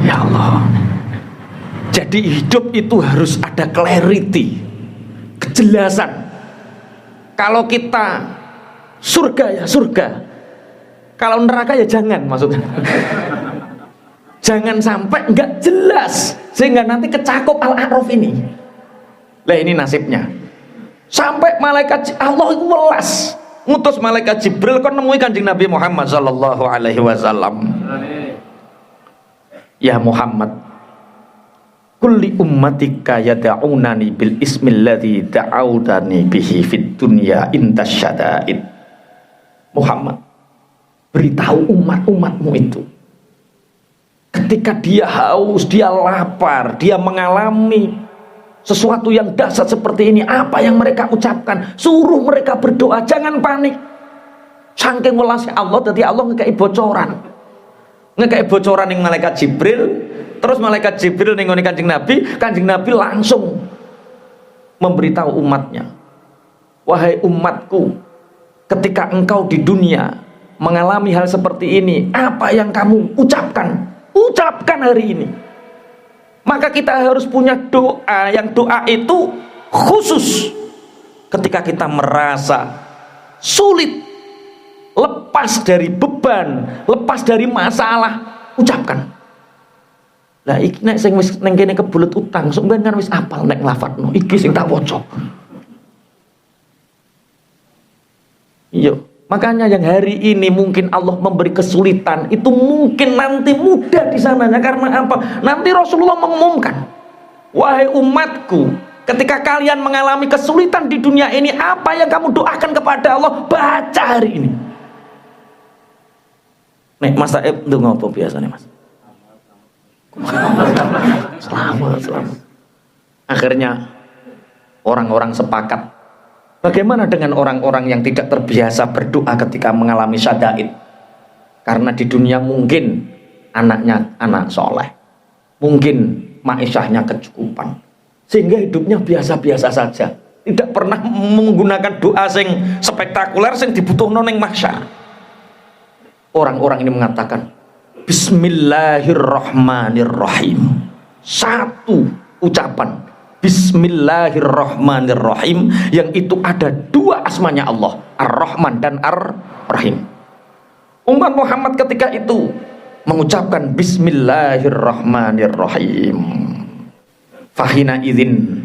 Ya Allah. Jadi hidup itu harus ada clarity, kejelasan. Kalau kita surga ya surga, kalau neraka ya jangan, maksudnya. Jangan sampai nggak jelas sehingga nanti kecakup Al-A'raf ini. Lah ini nasibnya. Sampai malaikat Allah itu welas ngutus malaikat Jibril kon nemui Kanjeng Nabi Muhammad sallallahu alaihi wasallam. Ya Muhammad, kulli ummatika yad'unani bil ismil ladzi da'audani bihi fid dunya intas syada'id. Muhammad, beritahu umat-umatmu itu, ketika dia haus, dia lapar, dia mengalami sesuatu yang dahsyat seperti ini, apa yang mereka ucapkan? Suruh mereka berdoa, jangan panik. Saking welasnya Allah, jadi Allah ngekei bocoran yang malaikat Jibril. Terus malaikat Jibril nengoni Kanjeng Nabi langsung memberitahu umatnya, wahai umatku, ketika engkau di dunia mengalami hal seperti ini, apa yang kamu ucapkan hari ini. Maka kita harus punya doa, yang doa itu khusus ketika kita merasa sulit, lepas dari beban, lepas dari masalah, ucapkan. Lah iki nek sing wis ning kene kebulet utang, sok ben kan wis apal nek lafadzno. Iki sing tak waca. Iya, makanya yang hari ini mungkin Allah memberi kesulitan, itu mungkin nanti mudah di sananya. Karena apa? Nanti Rasulullah mengumumkan, wahai umatku, ketika kalian mengalami kesulitan di dunia ini, apa yang kamu doakan kepada Allah, baca hari ini. Nek Mas Taib ndonga apa biasanya Mas? Selamat. Akhirnya orang-orang sepakat. Bagaimana dengan orang-orang yang tidak terbiasa berdoa ketika mengalami syada'id? Karena di dunia mungkin anaknya anak soleh, mungkin ma'isyahnya kecukupan, sehingga hidupnya biasa-biasa saja, tidak pernah menggunakan doa sing spektakuler sing dibutuhno ning mahsyar. Orang-orang ini mengatakan Bismillahirrahmanirrahim. Satu ucapan Bismillahirrahmanirrahim, yang itu ada dua asmanya Allah, Ar-Rahman dan Ar-Rahim. Umat Muhammad ketika itu mengucapkan Bismillahirrahmanirrahim, fahina idzin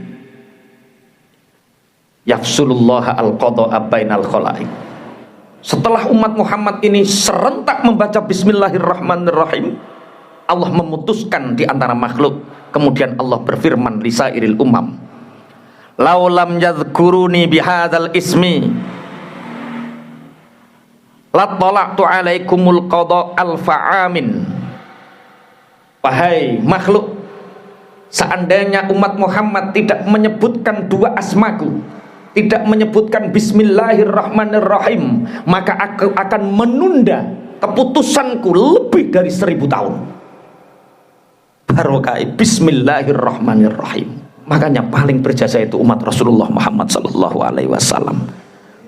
yafsulullah al-qada'a bainal khalaik. Setelah umat Muhammad ini serentak membaca Bismillahirrahmanirrahim, Allah memutuskan di antara makhluk. Kemudian Allah berfirman lisairil umam, laulam yadhkuruni bihadzal ismi lattala'tu alaikumul qada alfa amin. Wahai makhluk, Seandainya umat Muhammad tidak menyebutkan dua asmaku, tidak menyebutkan Bismillahirrahmanirrahim, maka aku akan menunda keputusanku lebih dari 1000 tahun. Barokah Bismillahirrahmanirrahim. Makanya paling berjasa itu umat Rasulullah Muhammad sallallahu alaihi wasallam.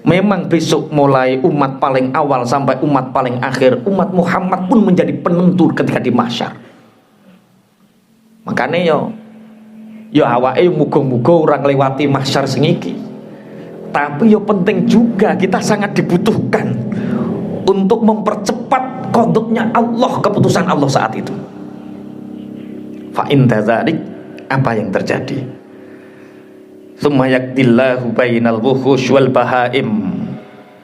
Memang besok mulai umat paling awal sampai umat paling akhir, umat Muhammad pun menjadi penentu ketika di mahsyar. Makanya yo awake muga-muga orang lewati mahsyar sing iki. Tapi yo penting juga, kita sangat dibutuhkan untuk mempercepat qadanya Allah, keputusan Allah saat itu. Fa in tadzalik, apa yang terjadi? Tsumma yaqdillahu bainal wuhush wal bahaim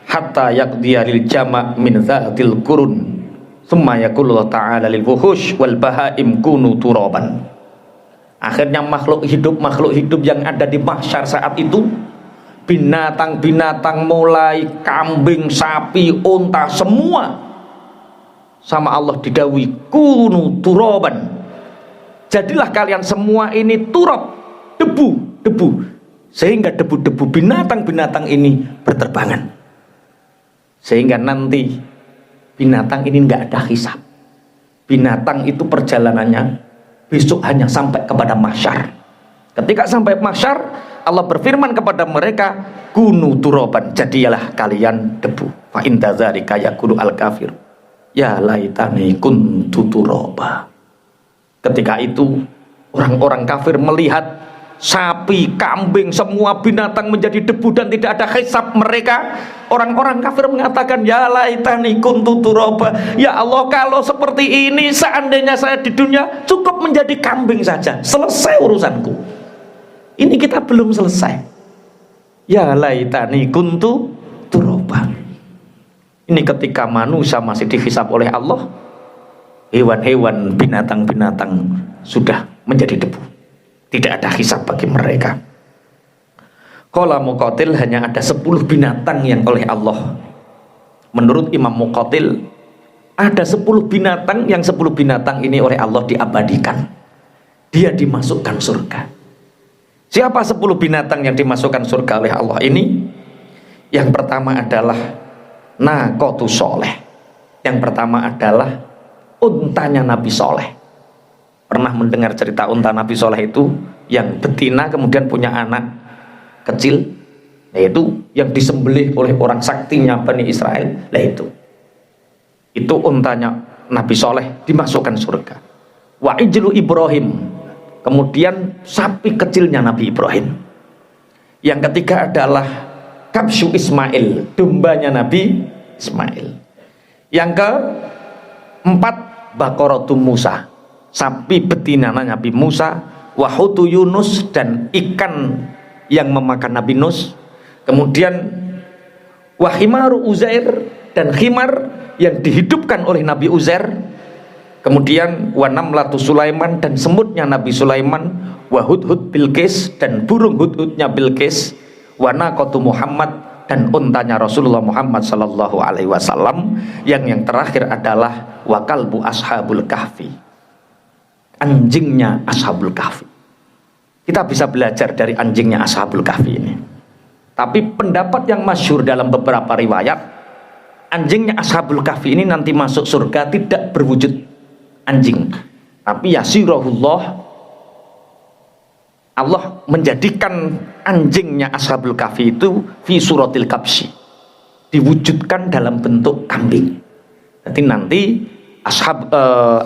hatta yaqdiya lil jama' min dzatil qurun. Tsumma yaqulu ta'ala lil wuhush wal bahaim kunu turaban. Akhirnya makhluk hidup yang ada di mahsyar saat itu, binatang-binatang mulai kambing, sapi, unta, semua sama Allah didhawuhi kunu turaban. Jadilah kalian semua ini turab, debu, sehingga debu-debu binatang-binatang ini berterbangan, sehingga nanti binatang ini nggak ada hisab. Binatang itu perjalanannya besok hanya sampai kepada mahsyar. Ketika sampai mahsyar, Allah berfirman kepada mereka, kunu turaban, jadilah kalian debu. Fa in dzalika yaqulu al kafir, ya laitani kuntu turaba. Ketika itu orang-orang kafir melihat sapi, kambing, semua binatang menjadi debu dan tidak ada hisab mereka. Orang-orang kafir mengatakan, ya laitani kuntu turaba, ya Allah, kalau seperti ini seandainya saya di dunia cukup menjadi kambing saja, selesai urusanku. Ini kita belum selesai. Ya laitani kuntu turaba. Ini ketika manusia masih dihisab oleh Allah, hewan-hewan, binatang-binatang sudah menjadi debu, tidak ada hisab bagi mereka. Qala Muqatil, hanya ada 10 binatang yang oleh Allah. Menurut Imam Muqatil, ada 10 binatang yang 10 binatang ini oleh Allah diabadikan, dia dimasukkan surga. Siapa 10 binatang yang dimasukkan surga oleh Allah ini? Yang pertama adalah naqatu soleh. Yang pertama adalah untanya Nabi Soleh. Pernah mendengar cerita unta Nabi Soleh itu yang betina kemudian punya anak kecil, yaitu yang disembelih oleh orang saktinya Bani Israel. Lah itu untanya Nabi Soleh dimasukkan surga. Wa ijlu Ibrahim, kemudian sapi kecilnya Nabi Ibrahim. Yang ketiga adalah kabsyu Ismail, dombanya Nabi Ismail. Yang keempat Baqaratu Musa, sapi betina Nabi Musa. Wahutu Yunus, dan ikan yang memakan Nabi Nus. Kemudian wahimaru Uzair, dan khimar yang dihidupkan oleh Nabi Uzair. Kemudian wanamlatu Sulaiman, dan semutnya Nabi Sulaiman. Wahudhud Bilqis, dan burung hudhudnya Bilqis. Wanaqatu Muhammad, dan untanya Rasulullah Muhammad sallallahu alaihi wasallam. Yang terakhir adalah wakalbu ashabul kahfi, anjingnya ashabul kahfi. Kita bisa belajar dari anjingnya ashabul kahfi ini. Tapi pendapat yang masyhur dalam beberapa riwayat, anjingnya ashabul kahfi ini nanti masuk surga tidak berwujud anjing, tapi yasirahullah, Allah menjadikan anjingnya ashabul kahfi itu fi suratil kabsyi, diwujudkan dalam bentuk kambing. Jadi nanti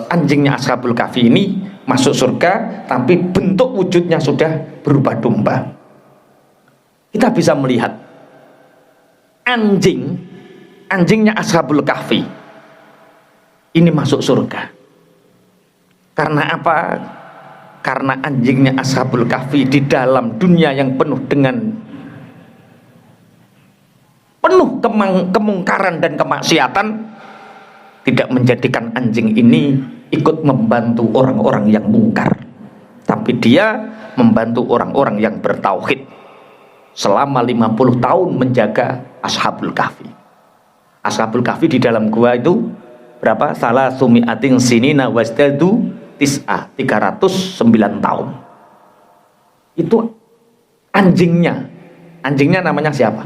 anjingnya ashabul kahfi ini masuk surga, tapi bentuk wujudnya sudah berubah domba. Kita bisa melihat anjingnya ashabul kahfi ini masuk surga. Karena apa? Karena anjingnya ashabul kahfi di dalam dunia yang penuh kemungkaran dan kemaksiatan, tidak menjadikan anjing ini ikut membantu orang-orang yang mungkar, tapi dia membantu orang-orang yang bertauhid selama 50 tahun menjaga ashabul kahfi. Ashabul kahfi di dalam gua itu berapa? Salah sumi'atin sinina wasdadu tis'a, 309 tahun. itu anjingnya namanya siapa?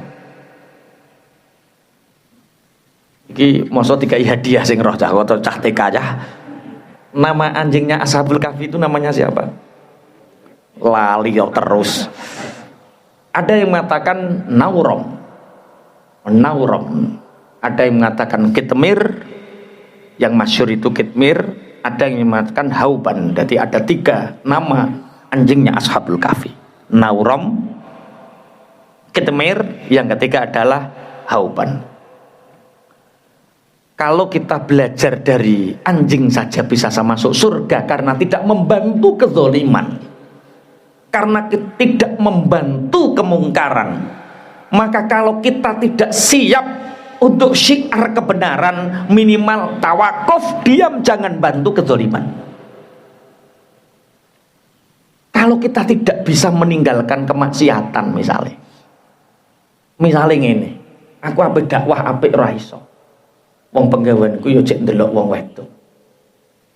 Iki masa dikai hadiah sing roh cah atau cah TK aja. Nama anjingnya Ashabul Kahfi itu namanya siapa? Lali terus. Ada yang mengatakan Naurom. Ada yang mengatakan Kitmir, yang masyhur itu Kitmir. Ada yang mengatakan Hauban. Jadi ada 3 nama anjingnya Ashabul Kahfi. Naurom, Kitmir, yang ketiga adalah Hauban. Kalau kita belajar dari anjing saja bisa masuk surga karena tidak membantu kezaliman, karena tidak membantu kemungkaran, maka kalau kita tidak siap untuk syiar kebenaran, minimal tawakuf, diam, jangan bantu kezaliman. Kalau kita tidak bisa meninggalkan kemaksiatan, misalnya ini, aku apik dakwah apik ora iso, wong penggaweanku yo cek ndelok wong wedok,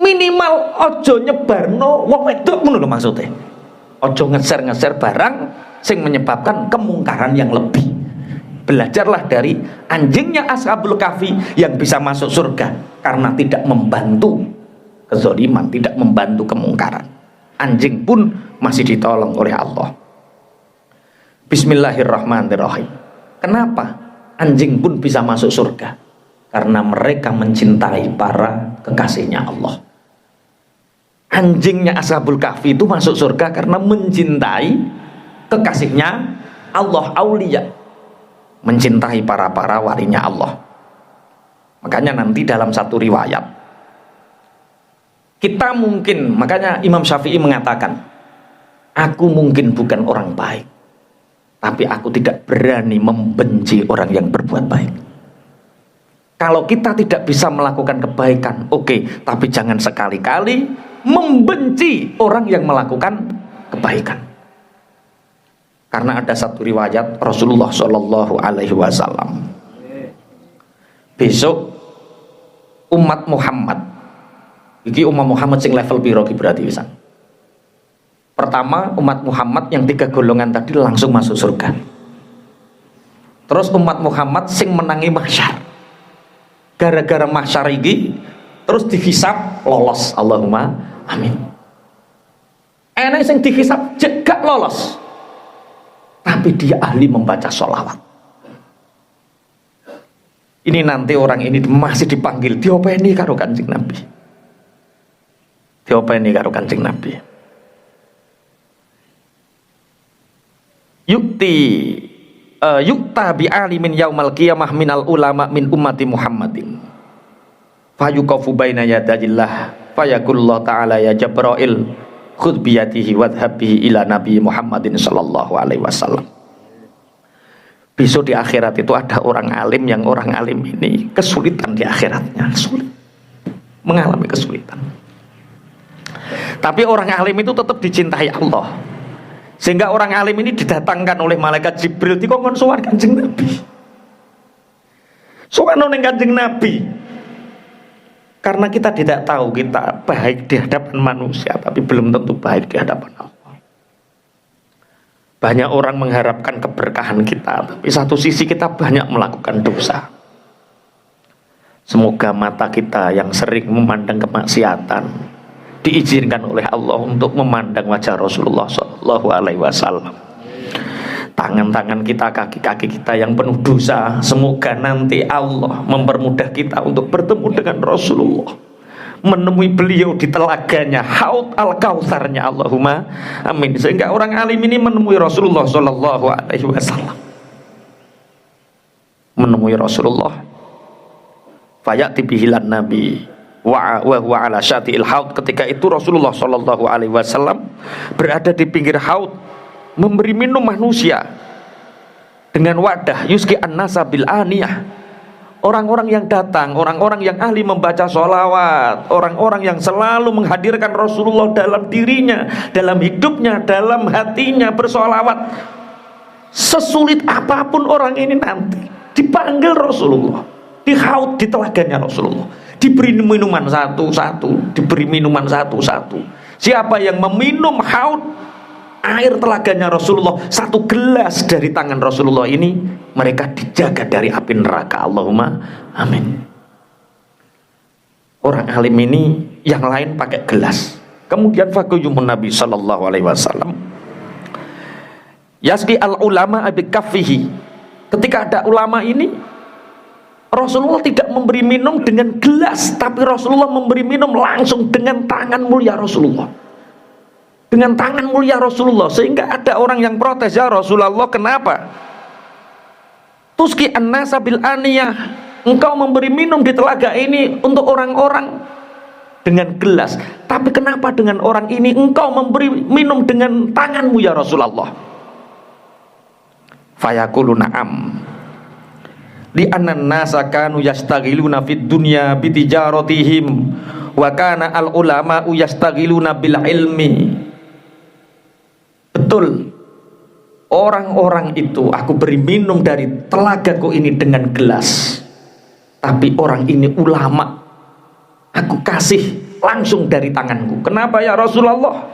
minimal ojo nyebarno wong wedok, ngono lho maksudnya. Ojo ngeser-ngeser barang sing menyebabkan kemungkaran yang lebih. Belajarlah dari anjingnya Ashabul Kahfi yang bisa masuk surga karena tidak membantu kezaliman, tidak membantu kemungkaran. Anjing pun masih ditolong oleh Allah. Bismillahirrahmanirrahim. Kenapa anjing pun bisa masuk surga? Karena mereka mencintai para kekasihnya Allah. Anjingnya Ashabul Kahfi itu masuk surga karena mencintai kekasihnya Allah, aulia, mencintai para walinya Allah. Makanya nanti dalam satu riwayat kita mungkin, makanya Imam Syafi'i mengatakan, aku mungkin bukan orang baik, tapi aku tidak berani membenci orang yang berbuat baik. Kalau kita tidak bisa melakukan kebaikan, oke, tapi jangan sekali-kali membenci orang yang melakukan kebaikan. Karena ada satu riwayat Rasulullah Shallallahu Alaihi Wasallam, besok umat Muhammad, iki umat Muhammad sing level piro berarti bisa. Pertama, umat Muhammad yang 3 golongan tadi langsung masuk surga. Terus umat Muhammad sing menangi mahsyar, gara-gara mahsyar iki terus dihisab lolos, Allahumma amin. Enak sing dihisab gak lolos, tapi dia ahli membaca sholawat. Ini nanti orang ini masih dipanggil diopeni karo Kanjeng Nabi, diopeni karo Kanjeng Nabi. Yukta bi alimin yaumal qiyamah minal ulama min ummati Muhammadin fayuqafu baina yadayillah fayakulullah ta'ala ya Jabrail khudh biyadihi wadhhab bihi ila Nabi Muhammadin sallallahu alaihi wasallam. Besok di akhirat itu ada orang alim, yang orang alim ini kesulitan di akhiratnya, sulit, mengalami kesulitan. Tapi orang alim itu tetap dicintai Allah, sehingga orang alim ini didatangkan oleh malaikat Jibril dikongkon sowan Kanjeng Nabi, sowan nang Kanjeng Nabi. Karena kita tidak tahu kita baik di hadapan manusia, tapi belum tentu baik di hadapan Allah. Banyak orang mengharapkan keberkahan kita, tapi satu sisi kita banyak melakukan dosa. Semoga mata kita yang sering memandang kemaksiatan diizinkan oleh Allah untuk memandang wajah Rasulullah Shallallahu Alaihi Wasallam. Tangan-tangan kita, kaki-kaki kita yang penuh dosa, semoga nanti Allah mempermudah kita untuk bertemu dengan Rasulullah, menemui beliau di telaganya Haud al-Kautsarnya, Allahumma amin. Sehingga orang alim ini menemui Rasulullah Shallallahu Alaihi Wasallam, menemui Rasulullah, fayati bihilan Nabi wa huwa ala syati'il haud. Ketika itu Rasulullah Shallallahu Alaihi Wasallam berada di pinggir haud, memberi minum manusia dengan wadah, yuski an-nasa bil aniyah. Orang-orang yang datang, orang-orang yang ahli membaca sholawat, orang-orang yang selalu menghadirkan Rasulullah dalam dirinya, dalam hidupnya, dalam hatinya, bersholawat. Sesulit apapun orang ini nanti dipanggil Rasulullah di haud, di telaganya Rasulullah, diberi minuman satu-satu, diberi minuman satu-satu. Siapa yang meminum haud air telaganya Rasulullah, satu gelas dari tangan Rasulullah ini, mereka dijaga dari api neraka. Allahumma amin. Orang alim ini yang lain pakai gelas. Kemudian faqiyumun Nabi sallallahu alaihi wasallam yasqi al ulama abi kaffihi. Ketika ada ulama ini, Rasulullah tidak memberi minum dengan gelas, tapi Rasulullah memberi minum langsung dengan tangan mulia Rasulullah. Dengan tangan mulia Rasulullah. Sehingga ada orang yang protes, ya Rasulullah, kenapa tuski an-nasa bil aniyah, engkau memberi minum di telaga ini untuk orang-orang dengan gelas, tapi kenapa dengan orang ini engkau memberi minum dengan tanganmu ya Rasulullah? Fayaqulu na'am li annan nasa kanu yastaghiluna fid dunya bitijaratihim wa kana al ulama yastaghiluna bil ilmi. Betul, orang-orang itu aku beri minum dari telagaku ini dengan gelas, tapi orang ini ulama, aku kasih langsung dari tanganku. Kenapa ya Rasulullah?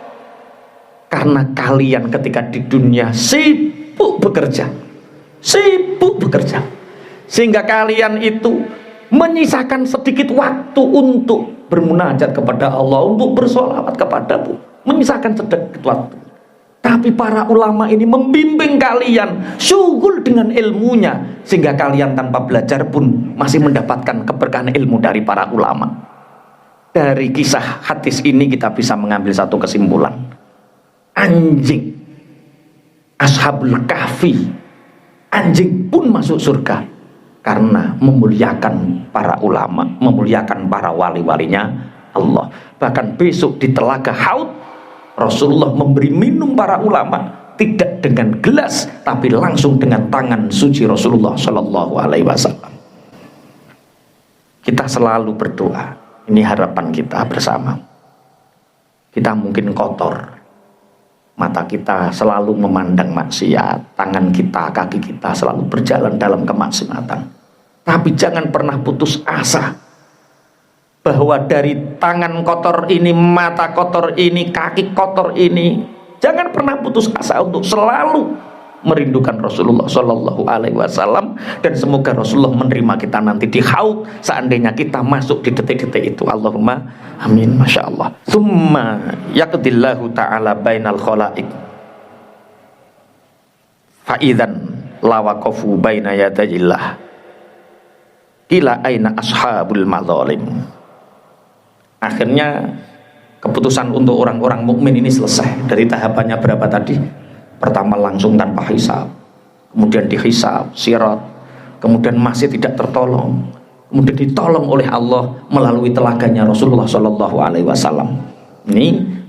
Karena kalian ketika di dunia sibuk bekerja, sehingga kalian itu menyisakan sedikit waktu untuk bermunajat kepada Allah, untuk bersolawat kepadamu, menyisakan sedikit waktu. Tapi para ulama ini membimbing kalian, syughul dengan ilmunya, sehingga kalian tanpa belajar pun masih mendapatkan keberkahan ilmu dari para ulama. Dari kisah hadis ini kita bisa mengambil satu kesimpulan. Anjing Ashabul Kahfi, anjing pun masuk surga karena memuliakan para ulama, memuliakan para wali-walinya Allah. Bahkan besok di telaga Haud, Rasulullah memberi minum para ulama tidak dengan gelas, tapi langsung dengan tangan suci Rasulullah Shallallahu Alaihi Wasallam. Kita selalu berdoa, ini harapan kita bersama. Kita mungkin kotor, mata kita selalu memandang maksiat, tangan kita, kaki kita selalu berjalan dalam kemaksiatan. Tapi jangan pernah putus asa bahwa dari tangan kotor ini, mata kotor ini, kaki kotor ini, jangan pernah putus asa untuk selalu merindukan Rasulullah Shallallahu Alaihi Wasallam. Dan semoga Rasulullah menerima kita nanti di Haud, seandainya kita masuk di detik-detik itu. Allahumma amin. Masya Allah. Tsumma yaqdillahu ta'ala bainal khalaik fa'idan lawaqafu baina yadayillah ila aina ashabul madzalim. Akhirnya keputusan untuk orang-orang mukmin ini selesai. Dari tahapannya berapa tadi? Pertama langsung tanpa hisab, kemudian dihisab, sirat, kemudian masih tidak tertolong, kemudian ditolong oleh Allah melalui telaganya Rasulullah Shallallahu Alaihi Wasallam. Ini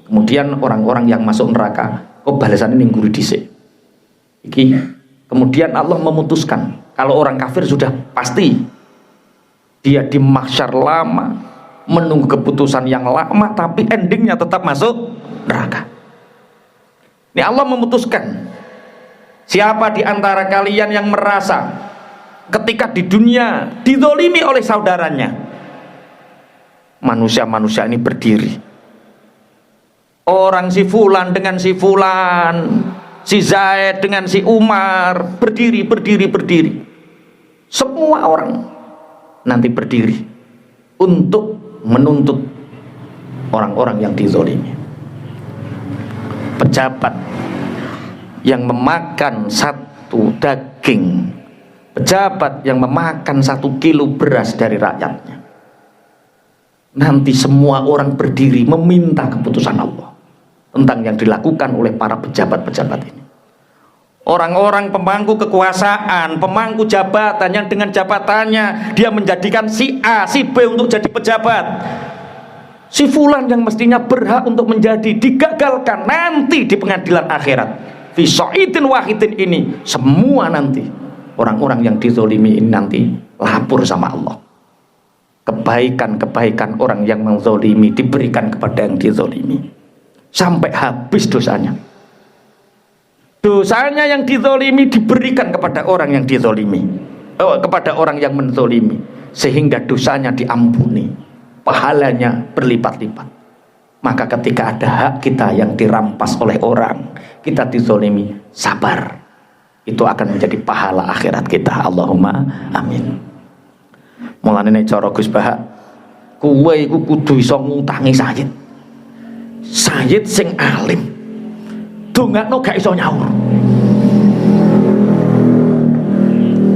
kemudian orang-orang yang masuk neraka, kok balasan ini guru dhisik. Iki kemudian Allah memutuskan kalau orang kafir sudah pasti dia di mahsyar lama, menunggu keputusan yang lama, tapi endingnya tetap masuk neraka. Ini Allah memutuskan, siapa di antara kalian yang merasa ketika di dunia dizolimi oleh saudaranya, manusia-manusia ini berdiri, orang si Fulan dengan si Fulan, si Zaid dengan si Umar, berdiri, semua orang nanti berdiri untuk menuntut orang-orang yang dizolimi. Pejabat yang memakan satu daging, pejabat yang memakan 1 kilo beras dari rakyatnya, nanti semua orang berdiri meminta keputusan Allah tentang yang dilakukan oleh para pejabat-pejabat ini. Orang-orang pemangku kekuasaan, pemangku jabatan yang dengan jabatannya dia menjadikan si A, si B untuk jadi pejabat, si Fulan yang mestinya berhak untuk menjadi, digagalkan nanti di pengadilan akhirat. Fi sa'idin wahidin ini semua nanti orang-orang yang dizolimi ini nanti lapor sama Allah. Kebaikan-kebaikan orang yang menzolimi diberikan kepada yang dizolimi sampai habis dosanya. Dosanya yang dizolimi diberikan kepada orang yang dizolimi, kepada orang yang menzolimi, sehingga dosanya diampuni, pahalanya berlipat-lipat. Maka ketika ada hak kita yang dirampas oleh orang, kita dizolimi, sabar. Itu akan menjadi pahala akhirat kita. Allahumma amin. Mulane nek cara Gus Bahak, kowe iku kudu iso ngutangi Sayyid. Sayyid sing alim. Dongakno gak iso nyaur.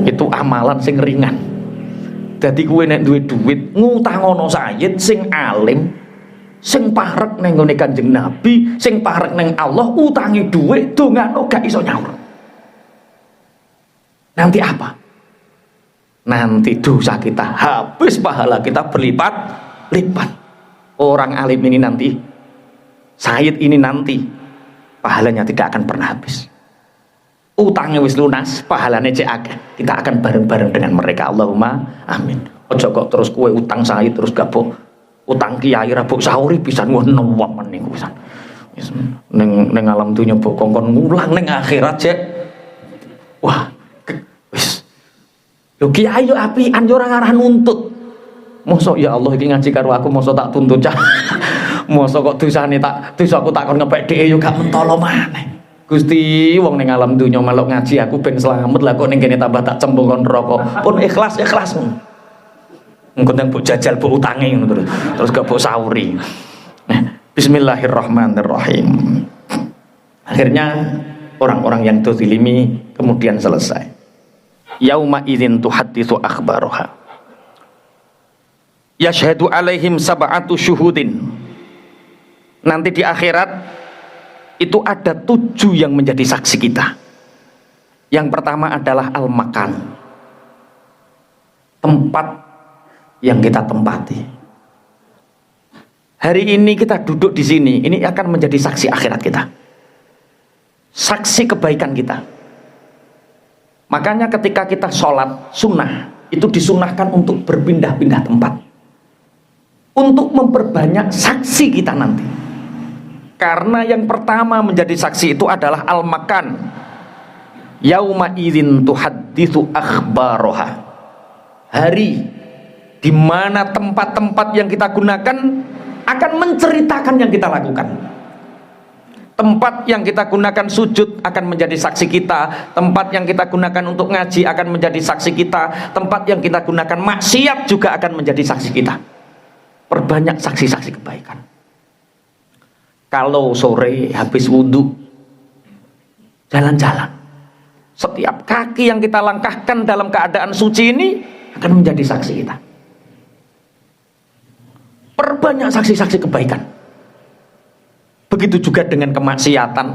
Itu amalan sing ringan. Dadi kowe nek duwe duit ngutangono Sayyid sing alim, sing parek ning ngene Kanjeng Nabi, sing parek ning Allah, utangi dhuwit dongakno gak iso nyaur. Nanti apa? Nanti dosa kita habis, pahala kita berlipat-lipat. Orang alim ini nanti, Sayyid ini nanti, pahalanya tidak akan pernah habis. Utangnya wis lunas, pahalanya cek akeh. Kita akan bareng-bareng dengan mereka. Allahumma amin. Ojo kok terus kue utang Sayyid terus gabok utang kiai rabuk sahuri pisan wah newam niku pisan. Ning alam dunya mbok kongkon ngulang ning akhirat cek. Wah, wis. Yo kiai yo apian yo ora ngarah nuntut. Mosok ya Allah iki ngaji karo aku mosok tak tuntut cah. Mosok kok dosane dosaku tak kon ngepek dhek yo gak mentolo maneh. Gusti wong ning alam dunya melok ngaji aku ben slamet lah kok ning kene tambah tak cembung kon neraka. Pun ikhlas. Engko nang mbok jajal mbok utangi ngono terus gak mbok sauri. Bismillahirrahmanirrahim. Akhirnya orang-orang yang dzalimi kemudian selesai. Yauma idzin tuhadditsu akhbaraha. Yashhadu alaihim sab'atu syuhudin. Nanti di akhirat itu ada 7 yang menjadi saksi kita. Yang pertama adalah al-makan, tempat yang kita tempati. Hari ini kita duduk di sini, ini akan menjadi saksi akhirat kita, saksi kebaikan kita. Makanya ketika kita sholat sunnah, itu disunahkan untuk berpindah-pindah tempat, untuk memperbanyak saksi kita nanti. Karena yang pertama menjadi saksi itu adalah al-makan. Yauma idzin tuhadditsu akhbaraha. Hari di mana tempat-tempat yang kita gunakan akan menceritakan yang kita lakukan. Tempat yang kita gunakan sujud akan menjadi saksi kita. Tempat yang kita gunakan untuk ngaji akan menjadi saksi kita. Tempat yang kita gunakan maksiat juga akan menjadi saksi kita. Perbanyak saksi-saksi kebaikan. Kalau sore habis wudhu jalan-jalan, setiap kaki yang kita langkahkan dalam keadaan suci ini akan menjadi saksi kita. Perbanyak saksi-saksi kebaikan. Begitu juga dengan kemaksiatan.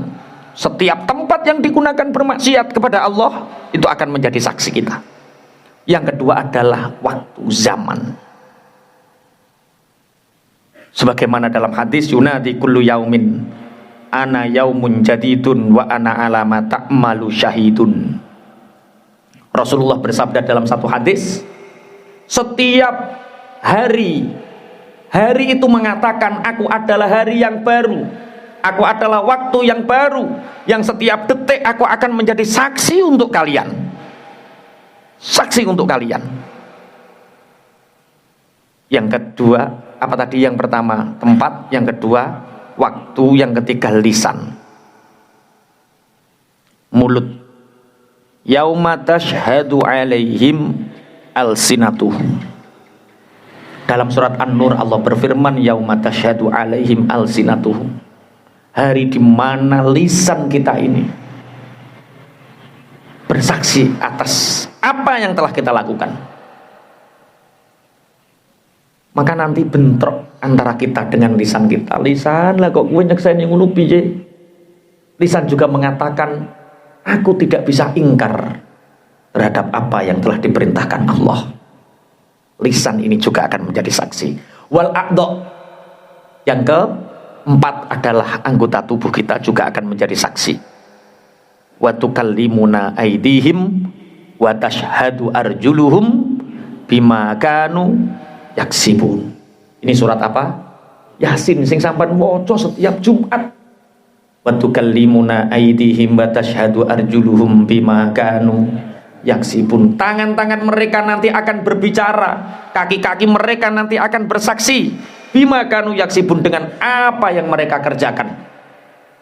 Setiap tempat yang digunakan bermaksiat kepada Allah itu akan menjadi saksi kita. Yang kedua adalah waktu zaman. Sebagaimana dalam hadis yunadi kullu yaumin ana yaumun jadidun wa ana alama ta'malu syahidun. Rasulullah bersabda dalam satu hadis, setiap hari itu mengatakan aku adalah hari yang baru, aku adalah waktu yang baru, yang setiap detik aku akan menjadi saksi untuk kalian. Saksi untuk kalian. Yang kedua, apa tadi? Yang pertama tempat, yang kedua waktu, yang ketiga lisan, mulut. Yauma tashhadu alaihim alsinatuhum. Dalam surat An-Nur Allah berfirman yauma tashhadu alaihim alsinatuhum. Hari di mana lisan kita ini bersaksi atas apa yang telah kita lakukan. Maka nanti bentrok antara kita dengan lisan kita. Lisan lah kok gue nyeksain yang ngono piye. Lisan juga mengatakan aku tidak bisa ingkar terhadap apa yang telah diperintahkan Allah. Lisan ini juga akan menjadi saksi. Wal aqdo. Yang keempat adalah anggota tubuh kita juga akan menjadi saksi. Wa tukallimuna aydihim wa tashhadu arjuluhum bima kanu yaksibun. Ini surat apa? Yasin sing sampean waca setiap Jumat. Wa tukallimuna aydihim wa tashhadu arjuluhum bima kanu yaksibun. Tangan-tangan mereka nanti akan berbicara, kaki-kaki mereka nanti akan bersaksi bima kanu yaksibun, dengan apa yang mereka kerjakan.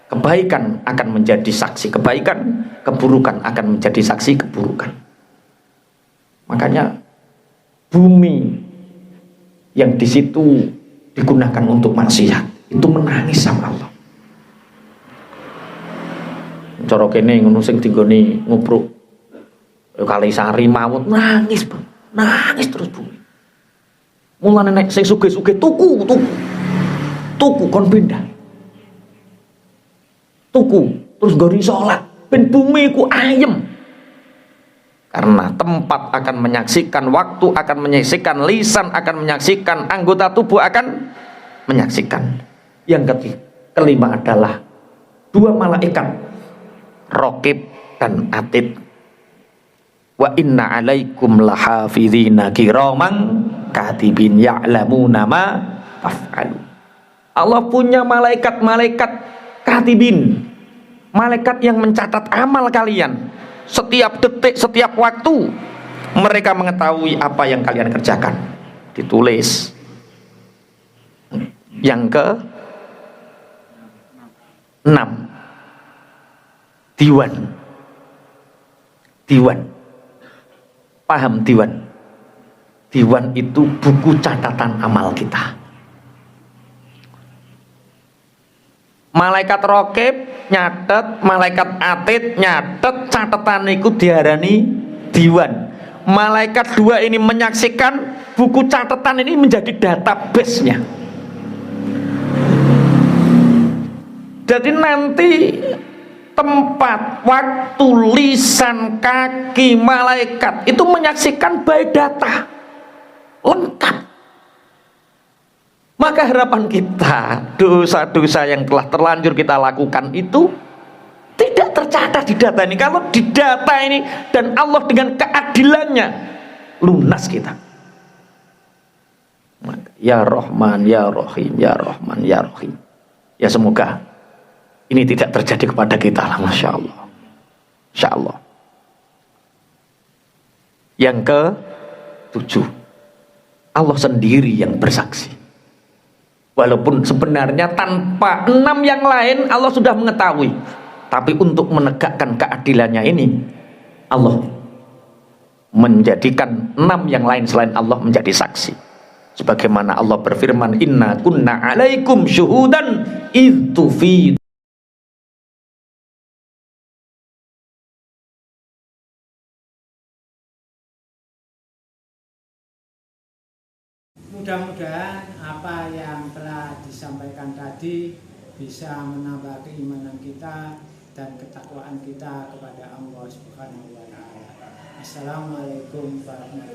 Kebaikan akan menjadi saksi kebaikan, keburukan akan menjadi saksi keburukan. Makanya bumi yang di situ digunakan untuk maksiat itu menangis sama Allah. Cara kene ngono sing dinggone ngupruk kali sari mawon nangis, Bang. Nangis terus bumi. Mulane nek sing sugih-sugih tuku kon pindah. Tuku terus gori salat ben bumi ku ayem. Karena tempat akan menyaksikan, waktu akan menyaksikan, lisan akan menyaksikan, anggota tubuh akan menyaksikan. Yang kelima adalah dua malaikat, Raqib dan Atid. Wa inna alaikum lahafidhina kiraman katibin ya'lamuna ma taf'alu. Allah punya malaikat-malaikat katibin, malaikat yang mencatat amal kalian. Setiap detik, setiap waktu mereka mengetahui apa yang kalian kerjakan, ditulis. Yang ke 6, diwan. Paham diwan? Diwan itu buku catatan amal kita. Malaikat Raqib nyatet, malaikat Atid nyatet, catatan itu diarani diwan. Malaikat dua ini menyaksikan, buku catatan ini menjadi database-nya. Jadi nanti tempat, waktu, lisan, kaki, malaikat itu menyaksikan by data lengkap. Maka harapan kita, dosa-dosa yang telah terlanjur kita lakukan itu tidak tercatat di data ini. Kalau di data ini dan Allah dengan keadilannya lunas kita. Ya Rahman, Ya Rahim, Ya Rahman, Ya Rahim. Ya semoga ini tidak terjadi kepada kita lah, Masya Allah. Insya Allah. Yang ke-7, Allah sendiri yang bersaksi. Walaupun sebenarnya tanpa 6 yang lain Allah sudah mengetahui, tapi untuk menegakkan keadilannya ini Allah menjadikan 6 yang lain selain Allah menjadi saksi. Sebagaimana Allah berfirman, inna kunna alaikum syuhudan idh tufid. Mudah-mudahan apa yang telah disampaikan tadi bisa menambah keimanan kita dan ketakwaan kita kepada Allah Subhanahu wa taala. Assalamualaikum warahmatullahi wabarakatuh.